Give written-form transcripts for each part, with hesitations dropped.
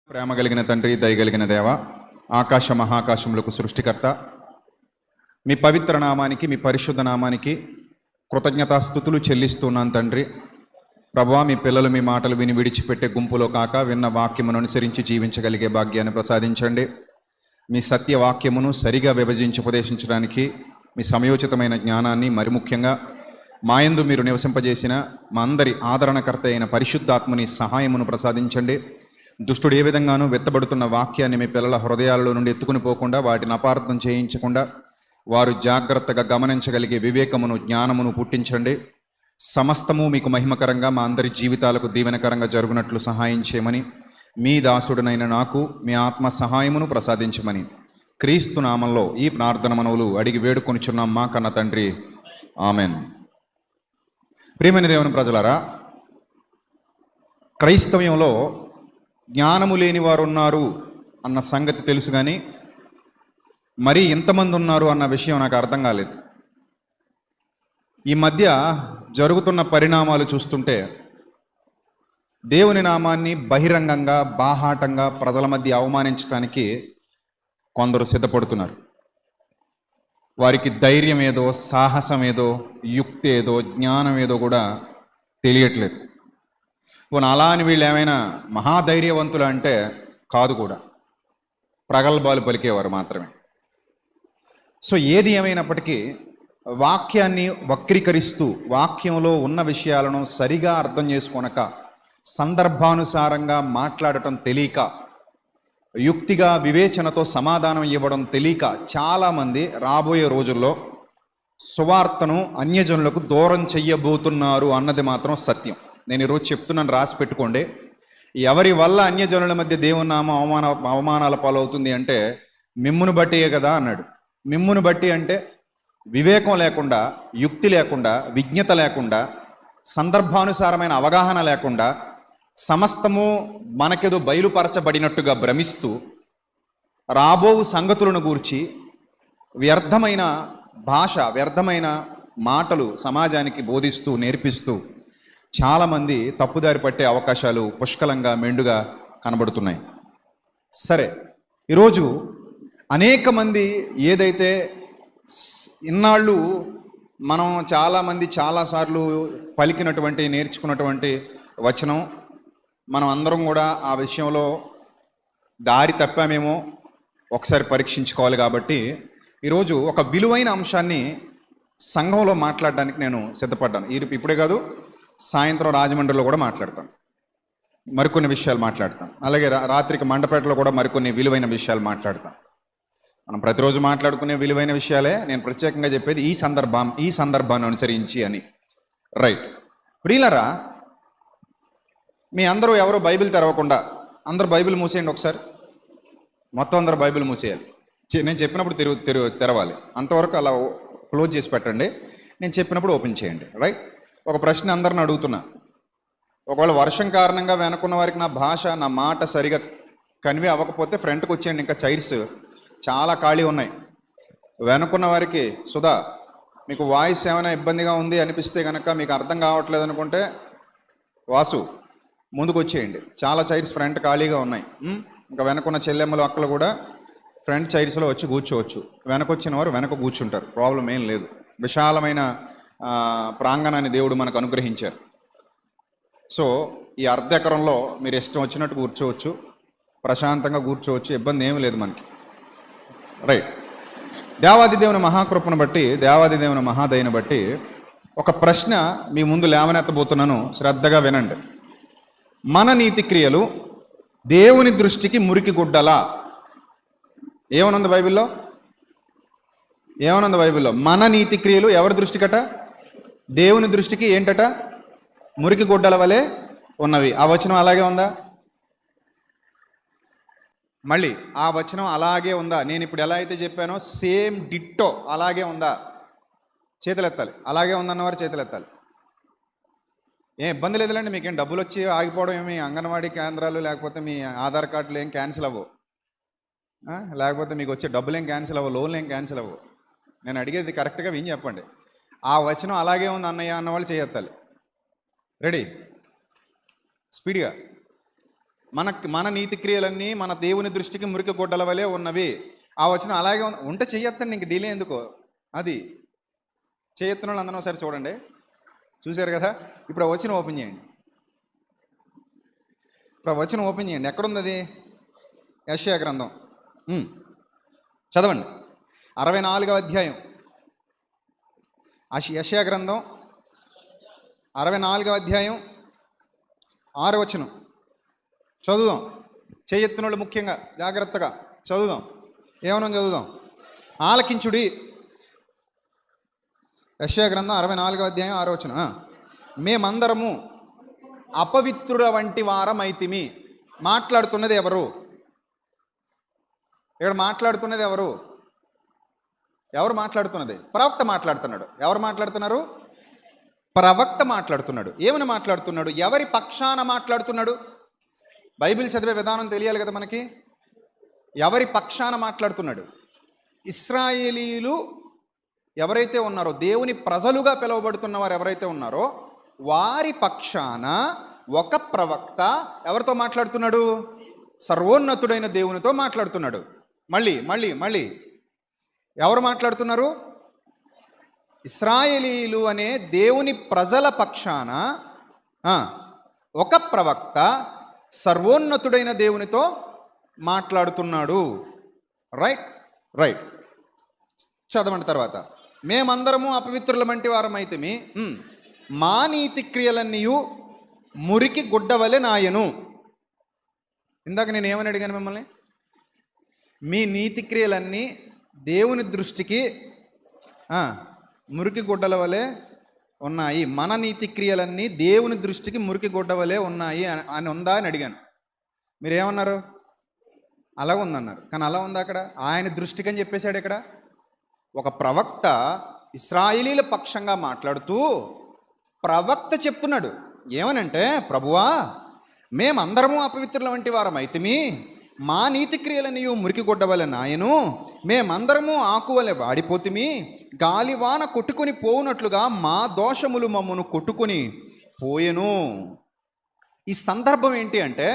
ప్రేమ కలిగిన తండ్రి, దయగలిగిన దేవ, ఆకాశ మహాకాశములకు సృష్టికర్త, మీ పవిత్ర నామానికి, మీ పరిశుద్ధ నామానికి కృతజ్ఞతాస్థుతులు చెల్లిస్తున్నాను తండ్రి. ప్రభువా, మీ పిల్లలు మీ మాటలు విని విడిచిపెట్టే గుంపులో కాక విన్న వాక్యమును అనుసరించి జీవించగలిగే భాగ్యాన్ని ప్రసాదించండి. మీ సత్యవాక్యమును సరిగా విభజించి ఉపదేశించడానికి మీ సమయోచితమైన జ్ఞానాన్ని, మరి ముఖ్యంగా మా యందు మీరు నివసింపజేసిన మా అందరి ఆదరణకర్త అయిన పరిశుద్ధాత్మని సహాయమును ప్రసాదించండి. దుష్టుడు ఏ విధంగానూ వెత్తబడుతున్న వాక్యాన్ని మీ పిల్లల హృదయాలలో నుండి ఎత్తుకుని పోకుండా, వాటిని అపార్థం చేయించకుండా వారు జాగ్రత్తగా గమనించగలిగే వివేకమును, జ్ఞానమును పుట్టించండి. సమస్తము మీకు మహిమకరంగా, మా అందరి జీవితాలకు దీవెనకరంగా జరుగునట్లు సహాయం చేయమని, మీ దాసుడనైన నాకు మీ ఆత్మ సహాయమును ప్రసాదించమని క్రీస్తు నామంలో ఈ ప్రార్థన మనవులు అడిగి వేడుకొనిచున్నాం మా కన్న తండ్రి, ఆమెన్. ప్రియమైన దేవుని ప్రజలారా, క్రైస్తవ్యంలో జ్ఞానము లేని వారు ఉన్నారు అన్న సంగతి తెలుసు, కానీ మరీ ఇంతమంది ఉన్నారు అన్న విషయం నాకు అర్థం కాలేదు. ఈ మధ్య జరుగుతున్న పరిణామాలు చూస్తుంటే దేవుని నామాన్ని బహిరంగంగా, బాహాటంగా ప్రజల మధ్య అవమానించడానికి కొందరు సిద్ధపడుతున్నారు. వారికి ధైర్యం ఏదో, సాహసం ఏదో, యుక్తి ఏదో, జ్ఞానం ఏదో కూడా తెలియట్లేదు. పోనీ అలా అని వీళ్ళు ఏమైనా మహాధైర్యవంతులు అంటే కాదు, కూడా ప్రగల్భాలు పలికేవారు మాత్రమే. సో ఏది ఏమైనప్పటికీ వాక్యాన్ని వక్రీకరిస్తూ, వాక్యంలో ఉన్న విషయాలను సరిగా అర్థం చేసుకోనక, సందర్భానుసారంగా మాట్లాడటం తెలియక, యుక్తిగా వివేచనతో సమాధానం ఇవ్వడం తెలియక చాలామంది రాబోయే రోజుల్లో సువార్తను అన్యజనులకు దూరం చెయ్యబోతున్నారు అన్నది మాత్రం సత్యం. నేను ఈరోజు చెప్తున్నాను, రాసి పెట్టుకోండి. ఎవరి వల్ల అన్యజనుల మధ్య దేవుని నామం అవమానాల పాలవుతుంది అంటే మిమ్మును బట్టియే కదా అన్నాడు. మిమ్మును బట్టి అంటే వివేకం లేకుండా, యుక్తి లేకుండా, విజ్ఞత లేకుండా, సందర్భానుసారమైన అవగాహన లేకుండా, సమస్తము మనకేదో బయలుపరచబడినట్టుగా భ్రమిస్తూ, రాబో సంగతులను గూర్చి వ్యర్థమైన భాష, వ్యర్థమైన మాటలు సమాజానికి బోధిస్తూ, నేర్పిస్తూ చాలామంది తప్పుదారి పట్టే అవకాశాలు పుష్కలంగా, మెండుగా కనబడుతున్నాయి. సరే, ఈరోజు అనేక మంది ఏదైతే ఇన్నాళ్ళు మనం చాలామంది చాలాసార్లు పలికినటువంటి, నేర్చుకున్నటువంటి వచనం, మనం అందరం కూడా ఆ విషయంలో దారి తప్పామేమో ఒకసారి పరీక్షించుకోవాలి. కాబట్టి ఈరోజు ఒక విలువైన అంశాన్ని సంఘంలో మాట్లాడడానికి నేను సిద్ధపడ్డాను. ఇప్పుడే కాదు, సాయంత్రం రాజమండ్రిలో కూడా మాట్లాడతాను, మరికొన్ని విషయాలు మాట్లాడతాం. అలాగే రాత్రికి మండపేటలో కూడా మరికొన్ని విలువైన విషయాలు మాట్లాడతాం. మనం ప్రతిరోజు మాట్లాడుకునే విలువైన విషయాలే నేను ప్రత్యేకంగా చెప్పేది ఈ సందర్భాన్ని అనుసరించి అని. రైట్. ప్రియులరా, మీ అందరూ ఎవరో బైబిల్ తెరవకుండా, అందరూ బైబిల్ మూసేయండి ఒకసారి. మొత్తం అందరూ బైబిల్ మూసేయాలి. నేను చెప్పినప్పుడు తెరవాలి. అంతవరకు అలా క్లోజ్ చేసి పెట్టండి. నేను చెప్పినప్పుడు ఓపెన్ చేయండి. రైట్. ఒక ప్రశ్న అందరిని అడుగుతున్నా. ఒకవేళ వర్షం కారణంగా వెనుకున్న వారికి నా భాష, నా మాట సరిగా కన్వే అవ్వకపోతే ఫ్రంట్కి వచ్చేయండి. ఇంకా చైర్స్ చాలా ఖాళీ ఉన్నాయి. వెనుకున్న వారికి, సుధా మీకు వాయిస్ ఏమైనా ఇబ్బందిగా ఉంది అనిపిస్తే కనుక, మీకు అర్థం కావట్లేదు అనుకుంటే, వాసు ముందుకు వచ్చేయండి. చాలా చైర్స్ ఫ్రంట్ ఖాళీగా ఉన్నాయి. ఇంకా వెనకున్న చెల్లెమ్మలు, అక్కలు కూడా ఫ్రంట్ చైర్స్లో వచ్చి కూర్చోవచ్చు. వెనకొచ్చిన వారు వెనక కూర్చుంటారు, ప్రాబ్లం ఏం లేదు. విశాలమైన ప్రాంగణాన్ని దేవుడు మనకు అనుగ్రహించారు. సో ఈ అర్ధ ఎకరంలో మీరు ఇష్టం వచ్చినట్టు కూర్చోవచ్చు, ప్రశాంతంగా కూర్చోవచ్చు, ఇబ్బంది ఏమీ లేదు మనకి. రైట్. దేవాది దేవుని మహాకృపను బట్టి, దేవాది దేవుని మహాదయను బట్టి ఒక ప్రశ్న మీ ముందు లేవనెత్తబోతున్నాను, శ్రద్ధగా వినండి. మన నీతి క్రియలు దేవుని దృష్టికి మురికి గుడ్డలా? ఏమనుంది బైబిల్లో? ఏమనుంది బైబిల్లో? మన నీతి క్రియలు ఎవరి దృష్టికట? దేవుని దృష్టికి ఏంటట? మురికి గుడ్డల వలె ఉన్నవి. ఆ వచనం అలాగే ఉందా? మళ్ళీ ఆ వచనం అలాగే ఉందా? నేను ఇప్పుడు ఎలా అయితే చెప్పానో సేమ్ డిట్టో అలాగే ఉందా? చేతులెత్తాలి. అలాగే ఉందన్నవారు చేతులెత్తాలి. ఏం ఇబ్బంది లేదులేండి. మీకేం డబ్బులు వచ్చి ఆగిపోవడం ఏమి, అంగన్వాడీ కేంద్రాలు లేకపోతే మీ ఆధార్ కార్డులు ఏం క్యాన్సిల్ అవ్వవు, లేకపోతే మీకు వచ్చే డబ్బులు ఏం క్యాన్సిల్ అవ్వవు, లోన్లు ఏం క్యాన్సిల్ అవ్వవు. నేను అడిగేది కరెక్ట్గా విని చెప్పండి. ఆ వచనం అలాగే ఉంది అన్నయ్య అన్నవాళ్ళు చేయెత్తాలి. రెడీ? స్పీడ్గా. మన నీతి క్రియలన్నీ మన దేవుని దృష్టికి మురికి గుడ్డల వలె ఉన్నవి. ఆ వచనం అలాగే ఉంటే చెయ్యొత్తండి, ఇంక డిలే ఎందుకో. అది చేయొత్తున వాళ్ళు అందరం ఒకసారి చూడండి. చూశారు కదా. ఇప్పుడు ఆ వచనం ఓపెన్ చేయండి. ఎక్కడుంది అది? యెషయా గ్రంథం చదవండి. 64వ అధ్యాయం యెషయా గ్రంథం 64వ అధ్యాయం 6వ వచనం చదువుదాం. చేయెత్తినోళ్ళు ముఖ్యంగా జాగ్రత్తగా చదువుదాం. ఏమన్నా చదువుదాం. ఆలకించుడి. యెషయా గ్రంథం 64వ అధ్యాయం 6వ వచనం. మేమందరము అపవిత్రుల వంటి వారమైతిమి. మాట్లాడుతున్నది ఎవరు? ఇక్కడ మాట్లాడుతున్నది ఎవరు? మాట్లాడుతున్నది? ప్రవక్త మాట్లాడుతున్నాడు. ఎవరు మాట్లాడుతున్నారు? ప్రవక్త మాట్లాడుతున్నాడు. ఏమని మాట్లాడుతున్నాడు? ఎవరి పక్షాన మాట్లాడుతున్నాడు? బైబిల్ చదివే విధానం తెలియాలి కదా మనకి. ఎవరి పక్షాన మాట్లాడుతున్నాడు? ఇశ్రాయేలీలు ఎవరైతే ఉన్నారో, దేవుని ప్రజలుగా పిలువబడుతున్న వారు ఎవరైతే ఉన్నారో వారి పక్షాన ఒక ప్రవక్త ఎవరితో మాట్లాడుతున్నాడు? సర్వోన్నతుడైన దేవునితో మాట్లాడుతున్నాడు. మళ్ళీ ఎవరు మాట్లాడుతున్నారు? ఇశ్రాయేలీలు అనే దేవుని ప్రజల పక్షాన ఒక ప్రవక్త సర్వోన్నతుడైన దేవునితో మాట్లాడుతున్నాడు. రైట్ చదవండి. తర్వాత మేమందరము అపవిత్రుల వంటి వారమైతిమి, మా నీతి క్రియలన్నీయు మురికి గుడ్డవలె నాయను. ఇందాక నేను ఏమని అడిగాను మిమ్మల్ని? మీ నీతి క్రియలన్నీ దేవుని దృష్టికి మురికి గుడ్డల వలె ఉన్నాయి. మన నీతి క్రియలన్నీ దేవుని దృష్టికి మురికి గుడ్డ వలె ఉన్నాయి అని ఉందా అని అడిగాను. మీరు ఏమన్నారు? అలా ఉందన్నారు. కానీ అలా ఉందా అక్కడ? ఆయన దృష్టికి అని చెప్పేశాడు. ఇక్కడ ఒక ప్రవక్త ఇశ్రాయేలీల పక్షంగా మాట్లాడుతూ ప్రవక్త చెప్తున్నాడు. ఏమనంటే, ప్రభువా, మేమందరము అపవిత్రుల వంటి వారమైతిమి, మా నీతి క్రియలని మురికి గుడ్డవలె నాయను, మేమందరము ఆకువలె వాడిపోతిమి, గాలివాన కొట్టుకొని పోవునట్లుగా మా దోషములు మమ్మను కొట్టుకొని పోయెను. ఈ సందర్భం ఏంటి అంటే,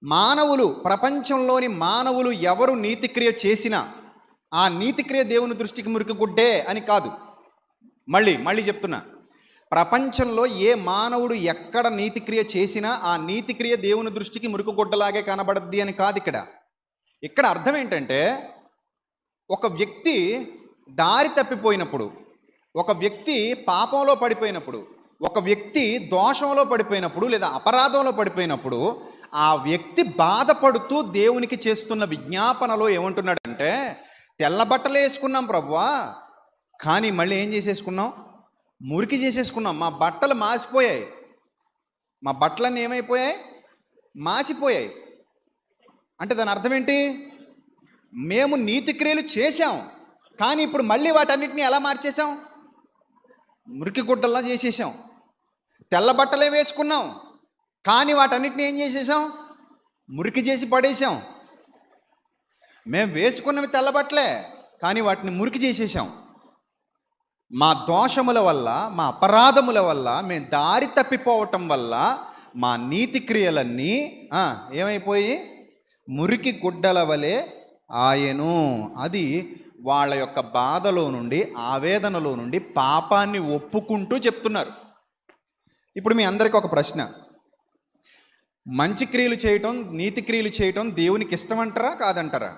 మానవులు, ప్రపంచంలోని మానవులు ఎవరు నీతిక్రియ చేసినా ఆ నీతిక్రియ దేవుని దృష్టికి మురికి గుడ్డే అని కాదు. మళ్ళీ చెప్తున్నా, ప్రపంచంలో ఏ మానవుడు ఎక్కడ నీతిక్రియ చేసినా ఆ నీతిక్రియ దేవుని దృష్టికి మురికి గుడ్డలాగే కనబడద్ది అని కాదు. ఇక్కడ అర్థం ఏంటంటే, ఒక వ్యక్తి దారి తప్పిపోయినప్పుడు, ఒక వ్యక్తి పాపంలో పడిపోయినప్పుడు, ఒక వ్యక్తి దోషంలో పడిపోయినప్పుడు లేదా అపరాధంలో పడిపోయినప్పుడు ఆ వ్యక్తి బాధపడుతూ దేవునికి చేస్తున్న విజ్ఞాపనలో ఏమంటున్నాడంటే, తెల్ల బట్టలు వేసుకున్నాం ప్రభువా, కానీ మళ్ళీ ఏం చేసేసుకున్నాం? మురికి చేసేసుకున్నాం. మా బట్టలు మాసిపోయాయి. మా బట్టలన్నీ ఏమైపోయాయి? మాసిపోయాయి. అంటే దాని అర్థం ఏంటి? మేము నీతిక్రియలు చేశాం, కానీ ఇప్పుడు మళ్ళీ వాటన్నిటిని ఎలా మార్చేసాం? మురికి గుడ్డల్లా చేసేసాం. తెల్ల బట్టలే వేసుకున్నాం, కానీ వాటన్నిటిని ఏం చేసేసాం? మురికి చేసి పడేసాం. మేము వేసుకున్నవి తెల్ల బట్టలే, కానీ వాటిని మురికి చేసేసాం. మా దోషముల వల్ల, మా అపరాధముల వల్ల, మేము దారి తప్పిపోవటం వల్ల మా నీతి క్రియలన్నీ ఏమైపోయి మురికి గుడ్డల వలె ఆయను. అది వాళ్ళ యొక్క బాధలో నుండి, ఆవేదనలో నుండి పాపాన్ని ఒప్పుకుంటూ చెప్తున్నారు. ఇప్పుడు మీ అందరికీ ఒక ప్రశ్న. మంచి క్రియలు చేయటం, నీతి క్రియలు చేయటం దేవునికి ఇష్టమంటారా కాదంటారా?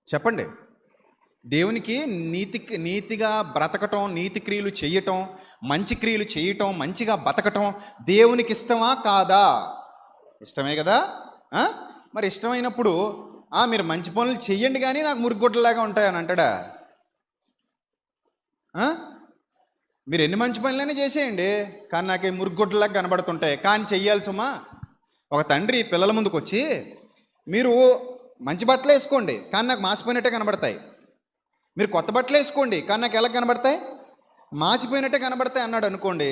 చెప్పండి. దేవునికి నీతిగా బ్రతకటం, నీతి క్రియలు చేయటం, మంచి క్రియలు చేయటం, మంచిగా బతకటం దేవునికి ఇష్టమా కాదా? ఇష్టమే కదా. మరి ఇష్టమైనప్పుడు మీరు మంచి పనులు చెయ్యండి కానీ నాకు మురిగొడ్డలాగా ఉంటాయని అంటాడా? మీరు ఎన్ని మంచి పనులైనా చేసేయండి, కానీ నాకు మురిగొడ్డలాగా కనబడుతుంటాయి, కానీ చెయ్యాలి సుమా. ఒక తండ్రి పిల్లల ముందుకు వచ్చి, మీరు మంచి బట్టలు వేసుకోండి కానీ నాకు మాసిపోయినట్టే కనబడతాయి, మీరు కొత్త బట్టలు వేసుకోండి కానీ నాకు ఎలా కనబడతాయి? మాసిపోయినట్టే కనబడతాయి అన్నాడు అనుకోండి.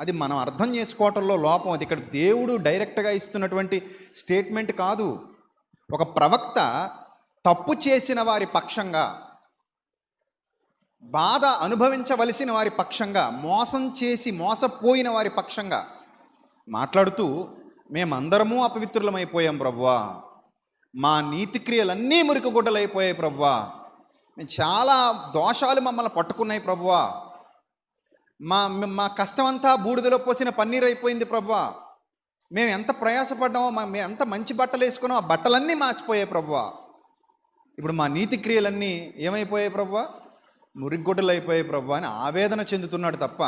అది మనం అర్థం చేసుకోవటంలో లోపం. అది ఇక్కడ దేవుడు డైరెక్ట్గా ఇస్తున్నటువంటి స్టేట్మెంట్ కాదు. ఒక ప్రవక్త తప్పు చేసిన వారి పక్షంగా, బాధ అనుభవించవలసిన వారి పక్షంగా, మోసం చేసి మోసపోయిన వారి పక్షంగా మాట్లాడుతూ మేమందరము అపవిత్రులమైపోయాం ప్రభువా, మా నీతి క్రియలన్నీ మురికిగుడ్డలైపోయాయి ప్రభువా, మేము చాలా దోషాలు మమ్మల్ని పట్టుకున్నాయి ప్రభువా, మా మా కష్టం అంతా బూడిదలో పోసిన పన్నీర్ అయిపోయింది ప్రభువా, మేము ఎంత ప్రయాసపడ్డామో, మేము ఎంత మంచి బట్టలు వేసుకున్నామో ఆ బట్టలన్నీ మాసిపోయాయి ప్రభువా, ఇప్పుడు మా నీతి క్రియలన్నీ ఏమైపోయాయి ప్రభువా, మురికిగుడ్డలు అయిపోయాయి ప్రభువా అని ఆవేదన చెందుతున్నాడు తప్ప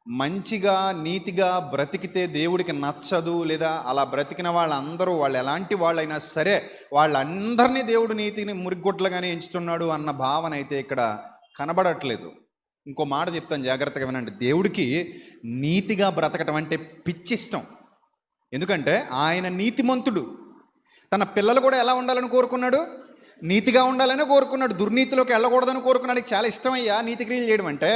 మంచిగా నీతిగా బ్రతికితే దేవుడికి నచ్చదు, లేదా అలా బ్రతికిన వాళ్ళందరూ వాళ్ళు ఎలాంటి వాళ్ళైనా సరే వాళ్ళందరినీ దేవుడు నీతిని మురికిగుడ్డలుగానే ఎంచుతున్నాడు అన్న భావన అయితే ఇక్కడ కనబడట్లేదు. ఇంకో మాట చెప్తాను, జాగ్రత్తగా వినండి. దేవుడికి నీతిగా బ్రతకటం అంటే పిచ్చిష్టం. ఎందుకంటే ఆయన నీతిమంతుడు. తన పిల్లలు కూడా ఎలా ఉండాలని కోరుకున్నాడు? నీతిగా ఉండాలని కోరుకున్నాడు. దుర్నీతిలోకి వెళ్ళకూడదని కోరుకున్నాడు. చాలా ఇష్టమయ్యా నీతి క్రియలు చేయడం అంటే.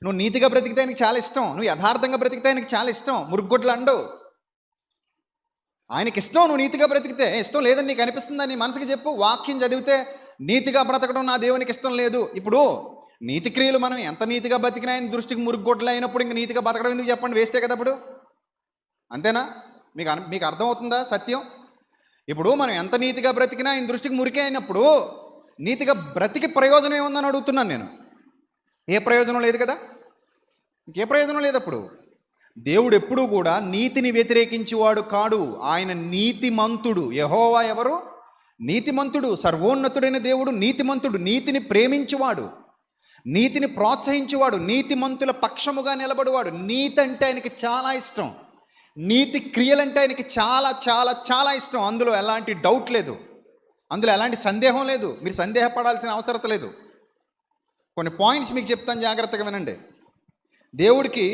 నువ్వు నీతిగా బ్రతికితే ఆయనకి చాలా ఇష్టం, నువ్వు యథార్థంగా బ్రతికితే ఆయనకి చాలా ఇష్టం. మురుగుగొడ్లు అండు ఆయనకి ఇష్టం. నువ్వు నీతిగా బ్రతికితే ఇష్టం లేదని నీకు అనిపిస్తుందా? నీ మనసుకి చెప్పు. వాక్యం చదివితే నీతిగా బ్రతకడం నా దేవునికి ఇష్టం లేదు. ఇప్పుడు నీతి క్రియలు మనం ఎంత నీతిగా బ్రతికినా ఆయన దృష్టికి మురుగుగొడ్లు అయినప్పుడు ఇంక నీతిగా బ్రతకడం ఎందుకు చెప్పండి? వేస్టే కదా అప్పుడు. అంతేనా? మీకు అర్థమవుతుందా సత్యం? ఇప్పుడు మనం ఎంత నీతిగా బ్రతికినా ఆయన దృష్టికి మురికే అయినప్పుడు నీతిగా బ్రతికి ప్రయోజనం ఏముందని అడుగుతున్నాను నేను. ఏ ప్రయోజనం లేదు కదా, ఇంకే ప్రయోజనం లేదు. అప్పుడు దేవుడు ఎప్పుడూ కూడా నీతిని వ్యతిరేకించేవాడు కాడు. ఆయన నీతిమంతుడు. యెహోవా ఎవరు? నీతిమంతుడు. సర్వోన్నతుడైన దేవుడు నీతిమంతుడు. నీతిని ప్రేమించువాడు, నీతిని ప్రోత్సహించేవాడు, నీతిమంతుల పక్షముగా నిలబడువాడు. నీతి అంటే ఆయనకి చాలా ఇష్టం. నీతి క్రియలంటే ఆయనకి చాలా చాలా చాలా ఇష్టం. అందులో ఎలాంటి డౌట్ లేదు, అందులో ఎలాంటి సందేహం లేదు. మీరు సందేహపడాల్సిన అవసరం లేదు. కొన్ని పాయింట్స్ మీకు చెప్తాను, జాగ్రత్తగా వినండి. దేవుడికి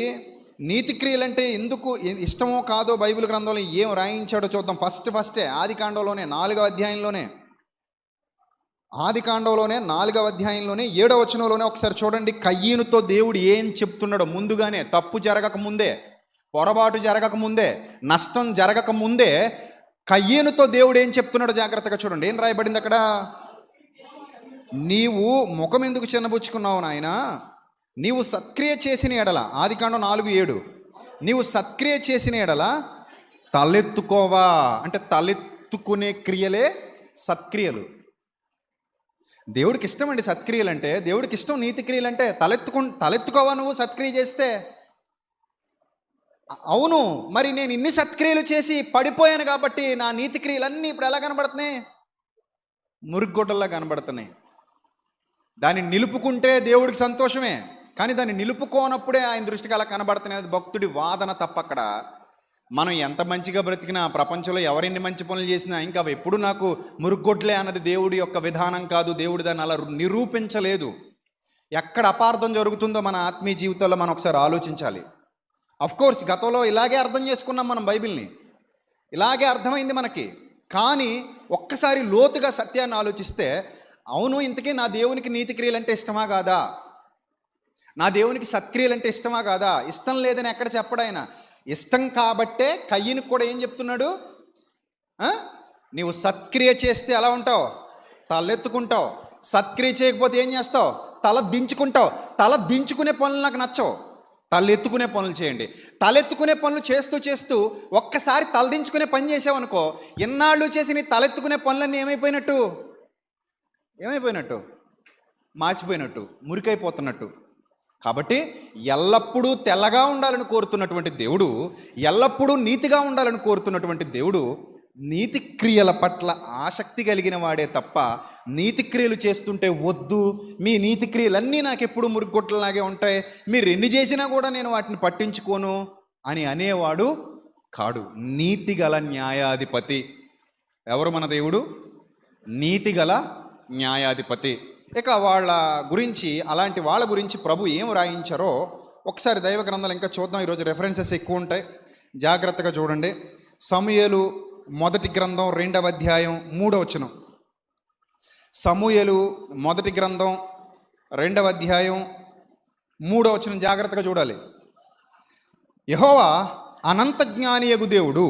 నీతి క్రియలంటే ఎందుకు ఇష్టమో కాదో బైబిల్ గ్రంథంలో ఏం రాయించాడో చూద్దాం. ఫస్టే ఆదికాండంలోనే 4వ అధ్యాయంలోనే 4వ అధ్యాయంలోనే 7వ వచనంలోనే ఒకసారి చూడండి. కయ్యీనుతో దేవుడు ఏం చెప్తున్నాడో ముందుగానే, తప్పు జరగక ముందే, పొరపాటు జరగక ముందే, నష్టం జరగక ముందే కయ్యీనుతో దేవుడు ఏం చెప్తున్నాడో జాగ్రత్తగా చూడండి. ఏం రాయబడింది అక్కడ? నీవు ముఖం ఎందుకు చిన్నబుచ్చుకున్నావు నాయనా, నీవు సత్క్రియ చేసిన ఎడల, ఆదికాండం 4:7, నీవు సత్క్రియ చేసిన ఎడల తలెత్తుకోవా. అంటే తలెత్తుకునే క్రియలే సత్క్రియలు. దేవుడికి ఇష్టం అండి సత్క్రియలు అంటే. దేవుడికి ఇష్టం నీతి క్రియలు అంటే. తలెత్తుకోవా నువ్వు సత్క్రియ చేస్తే. అవును, మరి నేను ఇన్ని సత్క్రియలు చేసి పడిపోయాను కాబట్టి నా నీతి క్రియలన్నీ ఇప్పుడు ఎలా కనబడుతున్నాయి? మురుగుగొడ్డల్లా కనబడుతున్నాయి. దాన్ని నిలుపుకుంటే దేవుడికి సంతోషమే, కానీ దాన్ని నిలుపుకోనప్పుడే ఆయన దృష్టికి అలా కనబడుతున్నది భక్తుడి వాదన తప్ప. అక్కడ మనం ఎంత మంచిగా బ్రతికినా, ప్రపంచంలో ఎవరెన్ని మంచి పనులు చేసినా ఇంకా అవి ఎప్పుడు నాకు మురుగుగొడ్లే అన్నది దేవుడి యొక్క విధానం కాదు. దేవుడు దాన్ని అలా నిరూపించలేదు. ఎక్కడ అపార్థం జరుగుతుందో మన ఆత్మీయ జీవితంలో మనం ఒకసారి ఆలోచించాలి. కోర్స్ గతంలో ఇలాగే అర్థం చేసుకున్నాం మనం బైబిల్ని, ఇలాగే అర్థమైంది మనకి. కానీ ఒక్కసారి లోతుగా సత్యాన్ని ఆలోచిస్తే, అవును ఇంతకీ నా దేవునికి నీతి క్రియలు అంటే ఇష్టమా కాదా, నా దేవునికి సత్క్రియలు అంటే ఇష్టమా కాదా? ఇష్టం లేదని ఎక్కడ చెప్పడాయన. ఇష్టం కాబట్టే కయ్యనికి కూడా ఏం చెప్తున్నాడు? నీవు సత్క్రియ చేస్తే ఎలా ఉంటావు? తలెత్తుకుంటావు. సత్క్రియ చేయకపోతే ఏం చేస్తావు? తల దించుకుంటావు. తల దించుకునే పనులు నాకు నచ్చవు. తలెత్తుకునే పనులు చేయండి. తలెత్తుకునే పనులు చేస్తూ చేస్తూ ఒక్కసారి తలదించుకునే పని చేసావనుకో, ఎన్నాళ్ళు చేసి నీ తలెత్తుకునే పనులన్నీ ఏమైపోయినట్టు? మాసిపోయినట్టు, మురికైపోతున్నట్టు. కాబట్టి ఎల్లప్పుడూ తెల్లగా ఉండాలని కోరుతున్నటువంటి దేవుడు, ఎల్లప్పుడూ నీతిగా ఉండాలని కోరుతున్నటువంటి దేవుడు నీతి క్రియల పట్ల ఆసక్తి కలిగిన వాడే తప్ప నీతి క్రియలు చేస్తుంటే వద్దు, మీ నీతి క్రియలన్నీ నాకు ఎప్పుడు మురుగుగొట్టలాగే ఉంటాయి, మీరు ఎన్ని చేసినా కూడా నేను వాటిని పట్టించుకోను అని అనేవాడు కాడు. నీతిగల న్యాయాధిపతి ఎవరు? మన దేవుడు నీతిగల న్యాయాధిపతి. ఇక వాళ్ళ గురించి, అలాంటి వాళ్ళ గురించి ప్రభు ఏం రాయించారో ఒకసారి దైవ గ్రంథాలు ఇంకా చూద్దాం. ఈరోజు రెఫరెన్సెస్ ఎక్కువ ఉంటాయి, జాగ్రత్తగా చూడండి. సమూయేలు మొదటి గ్రంథం 2వ అధ్యాయం 3వ వచనం. సమూయేలు మొదటి గ్రంథం 2వ అధ్యాయం 3వ వచనం జాగ్రత్తగా చూడాలి. యెహోవా అనంత జ్ఞానియగు దేవుడు,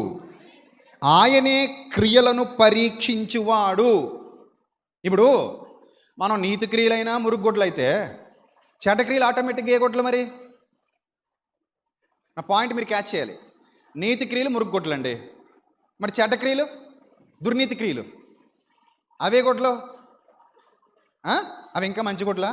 ఆయనే క్రియలను పరీక్షించువాడు. ఇప్పుడు మనం నీతి క్రియలైనా మురుగుగొడ్లు అయితే చెడ్డ క్రియలు ఆటోమేటిక్గా ఏ గొడ్లు? మరి నా పాయింట్ మీరు క్యాచ్ చేయాలి. నీతి క్రియలు మురుగుగొడ్లండి. మరి చెడ్డ క్రియలు, దుర్నీతి క్రియలు అవే గొడ్లు, అవి ఇంకా మంచి గొడ్లా?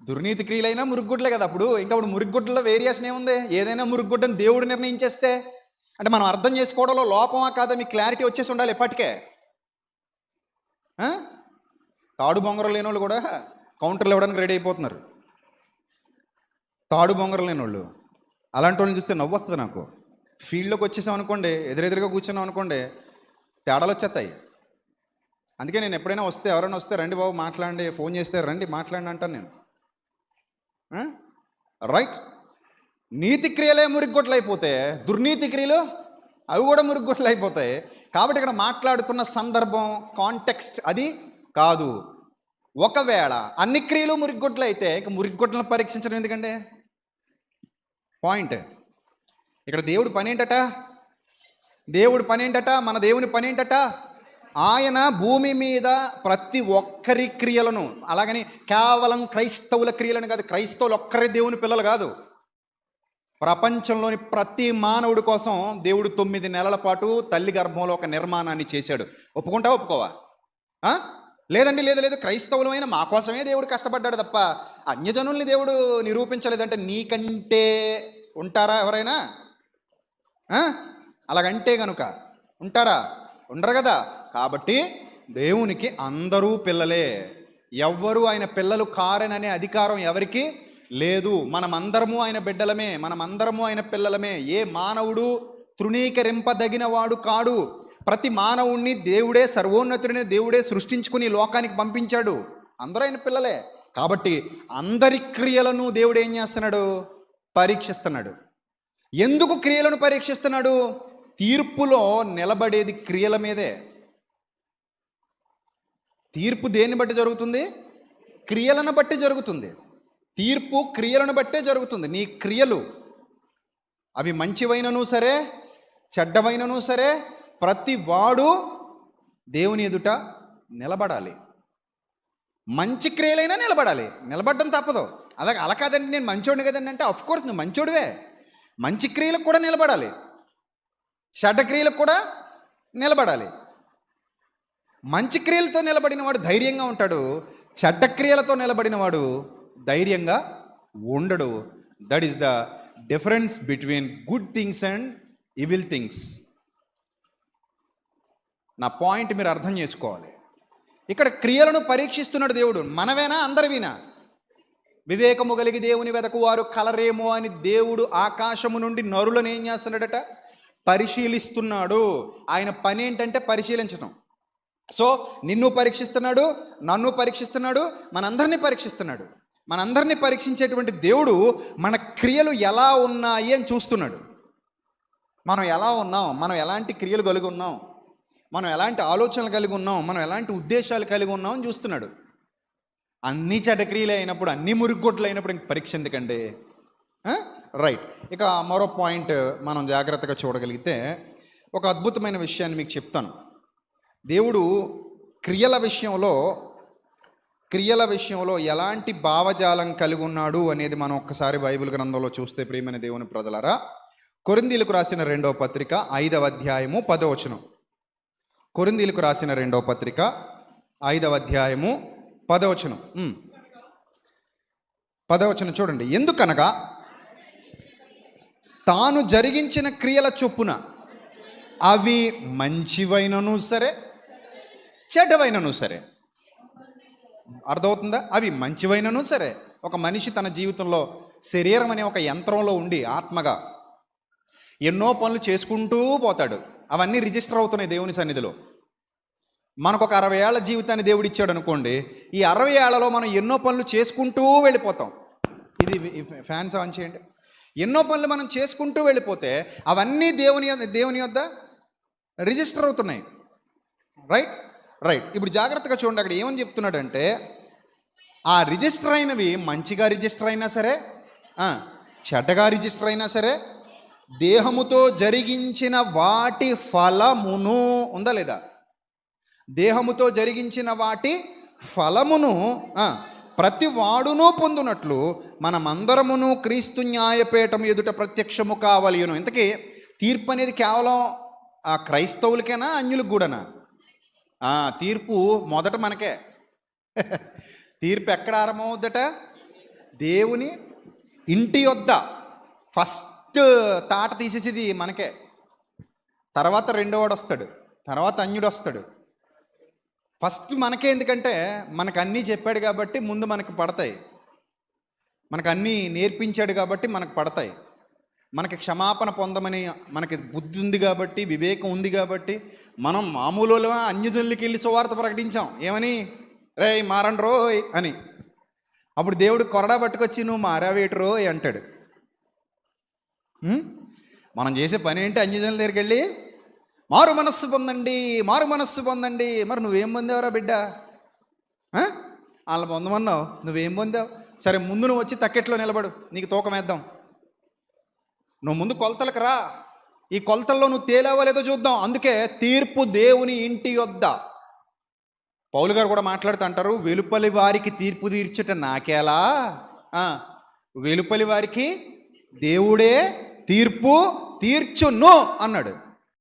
దుర్నీతి క్రియలైనా మురుగుగొడ్లే కదా. అప్పుడు మురుగుగొడ్లలో వేరియేషన్ ఏముంది? ఏదైనా మురుగుగొడ్డని దేవుడు నిర్ణయించేస్తే అంటే మనం అర్థం చేసుకోవడంలో లోపమా కాదా మీకు క్లారిటీ వచ్చేసి ఉండాలి ఎప్పటికే. తాడు బొంగరం లేని వాళ్ళు కూడా కౌంటర్లు ఇవ్వడానికి రెడీ అయిపోతున్నారు. తాడు బొంగరం లేని వాళ్ళు, అలాంటి వాళ్ళని చూస్తే నవ్వు వస్తుంది నాకు. ఫీల్డ్లోకి వచ్చేసాం అనుకోండి, ఎదురెదురుగా కూర్చున్నాం అనుకోండి, తేడాలు వచ్చేస్తాయి. అందుకే నేను ఎప్పుడైనా వస్తే, ఎవరైనా వస్తే రండి బాబు మాట్లాడండి, ఫోన్ చేస్తే రండి మాట్లాడండి అంటాను నేను. రైట్? నీతి క్రియలే మురిగొట్లు అయిపోతే దుర్నీతి క్రియలు అవి కూడా మురిగొట్లు అయిపోతాయి. కాబట్టి ఇక్కడ మాట్లాడుతున్న సందర్భం, కాంటెక్స్ట్ అది కాదు. ఒకవేళ అన్ని క్రియలు మురిగొట్లు అయితే ఇక మురిగొట్లను పరీక్షించడం ఎందుకంటే పాయింట్. ఇక్కడ దేవుడి పని ఏంటట? మన దేవుని పని ఏంటట? ఆయన భూమి మీద ప్రతి ఒక్కరి క్రియలను, అలాగని కేవలం క్రైస్తవుల క్రియలను కాదు, క్రైస్తవులు ఒక్కరి దేవుని పిల్లలు కాదు, ప్రపంచంలోని ప్రతి మానవుడి కోసం దేవుడు 9 నెలల పాటు తల్లి గర్భంలో ఒక నిర్మాణాన్ని చేశాడు. ఒప్పుకుంటా ఒప్పుకోవా? లేదండి, లేదు క్రైస్తవులమైన మా కోసమే దేవుడు కష్టపడ్డాడు తప్ప అన్యజనుల్ని దేవుడు నిరూపించలేదంటే నీకంటే ఉంటారా ఎవరైనా? అలాగంటే కనుక ఉంటారా? ఉండరు కదా. కాబట్టి దేవునికి అందరూ పిల్లలే. ఎవ్వరూ ఆయన పిల్లలు కారననే అధికారం ఎవరికి లేదు. మనమందరము ఆయన బిడ్డలమే, మనమందరము ఆయన పిల్లలమే. ఏ మానవుడు తృణీకరింపదగిన వాడు కాడు. ప్రతి మానవుణ్ణి దేవుడే, సర్వోన్నతుడిని దేవుడే సృష్టించుకుని లోకానికి పంపించాడు. అందరూ ఆయన పిల్లలే. కాబట్టి అందరి క్రియలను దేవుడు ఏం చేస్తున్నాడు? పరీక్షిస్తున్నాడు. ఎందుకు క్రియలను పరీక్షిస్తున్నాడు? తీర్పులో నిలబడేది క్రియల మీదే. తీర్పు దేన్ని బట్టి జరుగుతుంది? క్రియలను బట్టి జరుగుతుంది. తీర్పు క్రియలను బట్టే జరుగుతుంది. నీ క్రియలు అవి మంచివైనను సరే, చెడ్డవైనను సరే, ప్రతి వాడు దేవుని ఎదుట నిలబడాలి. మంచి క్రియలైనా నిలబడాలి. నిలబడడం తప్పదు. అలా కాదండి నేను మంచోడిని కదండి అంటే అఫ్కోర్స్ నువ్వు మంచోడివే. మంచి క్రియలకు కూడా నిలబడాలి, చెడ్డ క్రియలకు కూడా నిలబడాలి. మంచి క్రియలతో నిలబడిన వాడు ధైర్యంగా ఉంటాడు, చెడ్డ క్రియలతో నిలబడిన వాడు ధైర్యంగా ఉండడు. That is the difference between good things and evil things. నా పాయింట్ మీరు అర్థం చేసుకోవాలి. ఇక్కడ క్రియలను పరీక్షిస్తున్నాడు దేవుడు. మనవేనా? అందరివినా? వివేకము కలిగి దేవుని వెదకువారు కలరేమో అని దేవుడు ఆకాశము నుండి నరులను ఏం చేస్తున్నాడట? పరిశీలిస్తున్నాడు. ఆయన పని ఏంటంటే పరిశీలించడం. సో నిన్ను పరీక్షిస్తున్నాడు, నన్ను పరీక్షిస్తున్నాడు, మనందరినీ పరీక్షిస్తున్నాడు. మనందరినీ పరీక్షించేటువంటి దేవుడు మన క్రియలు ఎలా ఉన్నాయి అని చూస్తున్నాడు. మనం ఎలా ఉన్నాం, మనం ఎలాంటి క్రియలు కలిగి ఉన్నాం, మనం ఎలాంటి ఆలోచనలు కలిగి ఉన్నాం, మనం ఎలాంటి ఉద్దేశాలు కలిగి ఉన్నాం అని చూస్తున్నాడు. అన్ని చెడ్డ క్రియలు అయినప్పుడు, అన్ని మురిగొడ్లు అయినప్పుడు ఇంక పరీక్ష ఎందుకండి? రైట్. ఇక మరో పాయింట్ మనం జాగ్రత్తగా చూడగలిగితే ఒక అద్భుతమైన విషయాన్ని మీకు చెప్తాను. దేవుడు క్రియల విషయంలో ఎలాంటి భావజాలం కలిగి ఉన్నాడు అనేది మనం ఒక్కసారి బైబిల్ గ్రంథంలో చూస్తే, ప్రియమైన దేవుని ప్రజలారా, కొరింథీయులకు రాసిన 2వ పత్రిక 5వ అధ్యాయము 10వ వచనం. కొరింథీయులకు రాసిన 2వ పత్రిక 5వ అధ్యాయము 10వ వచనం. 10వ వచనం చూడండి. ఎందుకనగా తాను జరిగించిన క్రియల చొప్పున అవి మంచివైనను సరే, చెడ్డవైనను సరే. అర్థమవుతుందా? అవి మంచివైనను సరే. ఒక మనిషి తన జీవితంలో శరీరం అనే ఒక యంత్రంలో ఉండి ఆత్మగా ఎన్నో పనులు చేసుకుంటూ పోతాడు. అవన్నీ రిజిస్టర్ అవుతున్నాయి దేవుని సన్నిధిలో. మనకు ఒక 60 ఏళ్ల జీవితాన్ని దేవుడు ఇచ్చాడు అనుకోండి. ఈ 60 ఏళ్లలో మనం ఎన్నో పనులు చేసుకుంటూ వెళ్ళిపోతాం. ఇది ఫ్యాన్స్ ఆన్ చేయండి. ఎన్నో పనులు మనం చేసుకుంటూ వెళ్ళిపోతే అవన్నీ దేవుని యొద్ద రిజిస్టర్ అవుతున్నాయి. రైట్. ఇప్పుడు జాగ్రత్తగా చూడండి. అక్కడ ఏమని చెప్తున్నాడంటే, ఆ రిజిస్టర్ అయినవి మంచిగా రిజిస్టర్ అయినా సరే, చెడ్డగా రిజిస్టర్ అయినా సరే, దేహముతో జరిగించిన వాటి ఫలమును ఉందా లేదా? దేహముతో జరిగించిన వాటి ఫలమును ప్రతి వాడునూ పొందునట్లు మనమందరమును క్రీస్తు న్యాయపీఠం ఎదుట ప్రత్యక్షము కావలయును. ఇంతకీ తీర్పు అనేది కేవలం క్రైస్తవులకేనా, అన్యులకు కూడానా? తీర్పు మొదట మనకే. తీర్పు ఎక్కడ ఆరంభమవుద్దట? దేవుని ఇంటి యొద్ద. ఫస్ట్ తాట తీసేసేది మనకే. తర్వాత రెండోవాడు వస్తాడు, తర్వాత అన్యుడు వస్తాడు. ఫస్ట్ మనకే. ఎందుకంటే మనకు అన్నీ చెప్పాడు కాబట్టి ముందు మనకు పడతాయి. మనకు అన్నీ నేర్పించాడు కాబట్టి మనకు పడతాయి. మనకి క్షమాపణ పొందమని మనకి బుద్ధి ఉంది కాబట్టి, వివేకం ఉంది కాబట్టి మనం మామూలుగా అన్యజనులకి వెళ్ళి సువార్త ప్రకటించాం. ఏమని? రే మారండి రోయ్ అని. అప్పుడు దేవుడు కొరడా పట్టుకొచ్చి నువ్వు మారావేటి రోయ్ అంటాడు. మనం చేసే పని ఏంటి? అన్యజనుల దగ్గరికి వెళ్ళి మారు మనస్సు పొందండి, మారు మనస్సు పొందండి. మరి నువ్వేం పొందావురా బిడ్డ? వాళ్ళ పొందమన్నావు, నువ్వేం పొందావు? సరే, ముందు నువ్వు వచ్చి తక్కెట్లో నిలబడు, నీకు తూకం వేద్దాం. నువ్వు ముందు కొలతలకు రా, ఈ కొలతల్లో నువ్వు తేలావో లేదో చూద్దాం. అందుకే తీర్పు దేవుని ఇంటి యొద్ద. పౌలు గారు కూడా మాట్లాడుతూ అంటారు, వెలుపలి వారికి తీర్పు తీర్చుట నాకేలా, వెలుపలి వారికి దేవుడే తీర్పు తీర్చును అన్నాడు.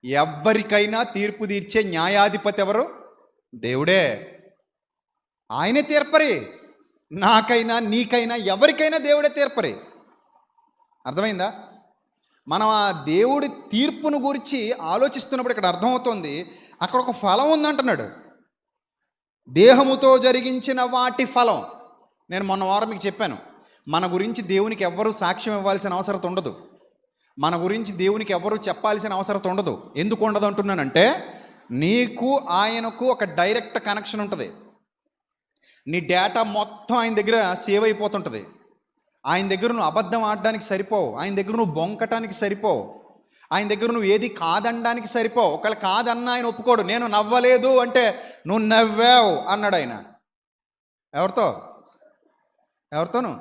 ఎవరికైనా తీర్పు తీర్చే న్యాయాధిపతి ఎవరు? దేవుడే. ఆయనే తీర్పరి. నాకైనా నీకైనా ఎవరికైనా దేవుడే తీర్పరి. అర్థమైందా? మనం ఆ దేవుడి తీర్పును గురించి ఆలోచిస్తున్నప్పుడు ఇక్కడ అర్థమవుతోంది, అక్కడ ఒక ఫలం ఉందంటున్నాడు. దేహముతో జరిగించిన వాటి ఫలం. నేను మొన్న వారం మీకు చెప్పాను, మన గురించి దేవునికి ఎవ్వరూ సాక్ష్యం ఇవ్వాల్సిన అవసరం ఉండదు. మన గురించి దేవునికి ఎవరు చెప్పాల్సిన అవసరం ఉండదు. ఎందుకు ఉండదు అంటున్నానంటే, నీకు ఆయనకు ఒక డైరెక్ట్ కనెక్షన్ ఉంటుంది. నీ డేటా మొత్తం ఆయన దగ్గర సేవ్ అయిపోతుంటుంది. ఆయన దగ్గర నువ్వు అబద్ధం ఆడడానికి సరిపోవు, ఆయన దగ్గర నువ్వు బొంకటానికి సరిపోవు, ఆయన దగ్గర నువ్వు ఏది కాదనడానికి సరిపోవు. ఒకవేళ కాదన్నా ఆయన ఒప్పుకోడు. నేను నవ్వలేదు అంటే నువ్వు నవ్వావు అన్నాడు ఆయన. ఎవరితోనూ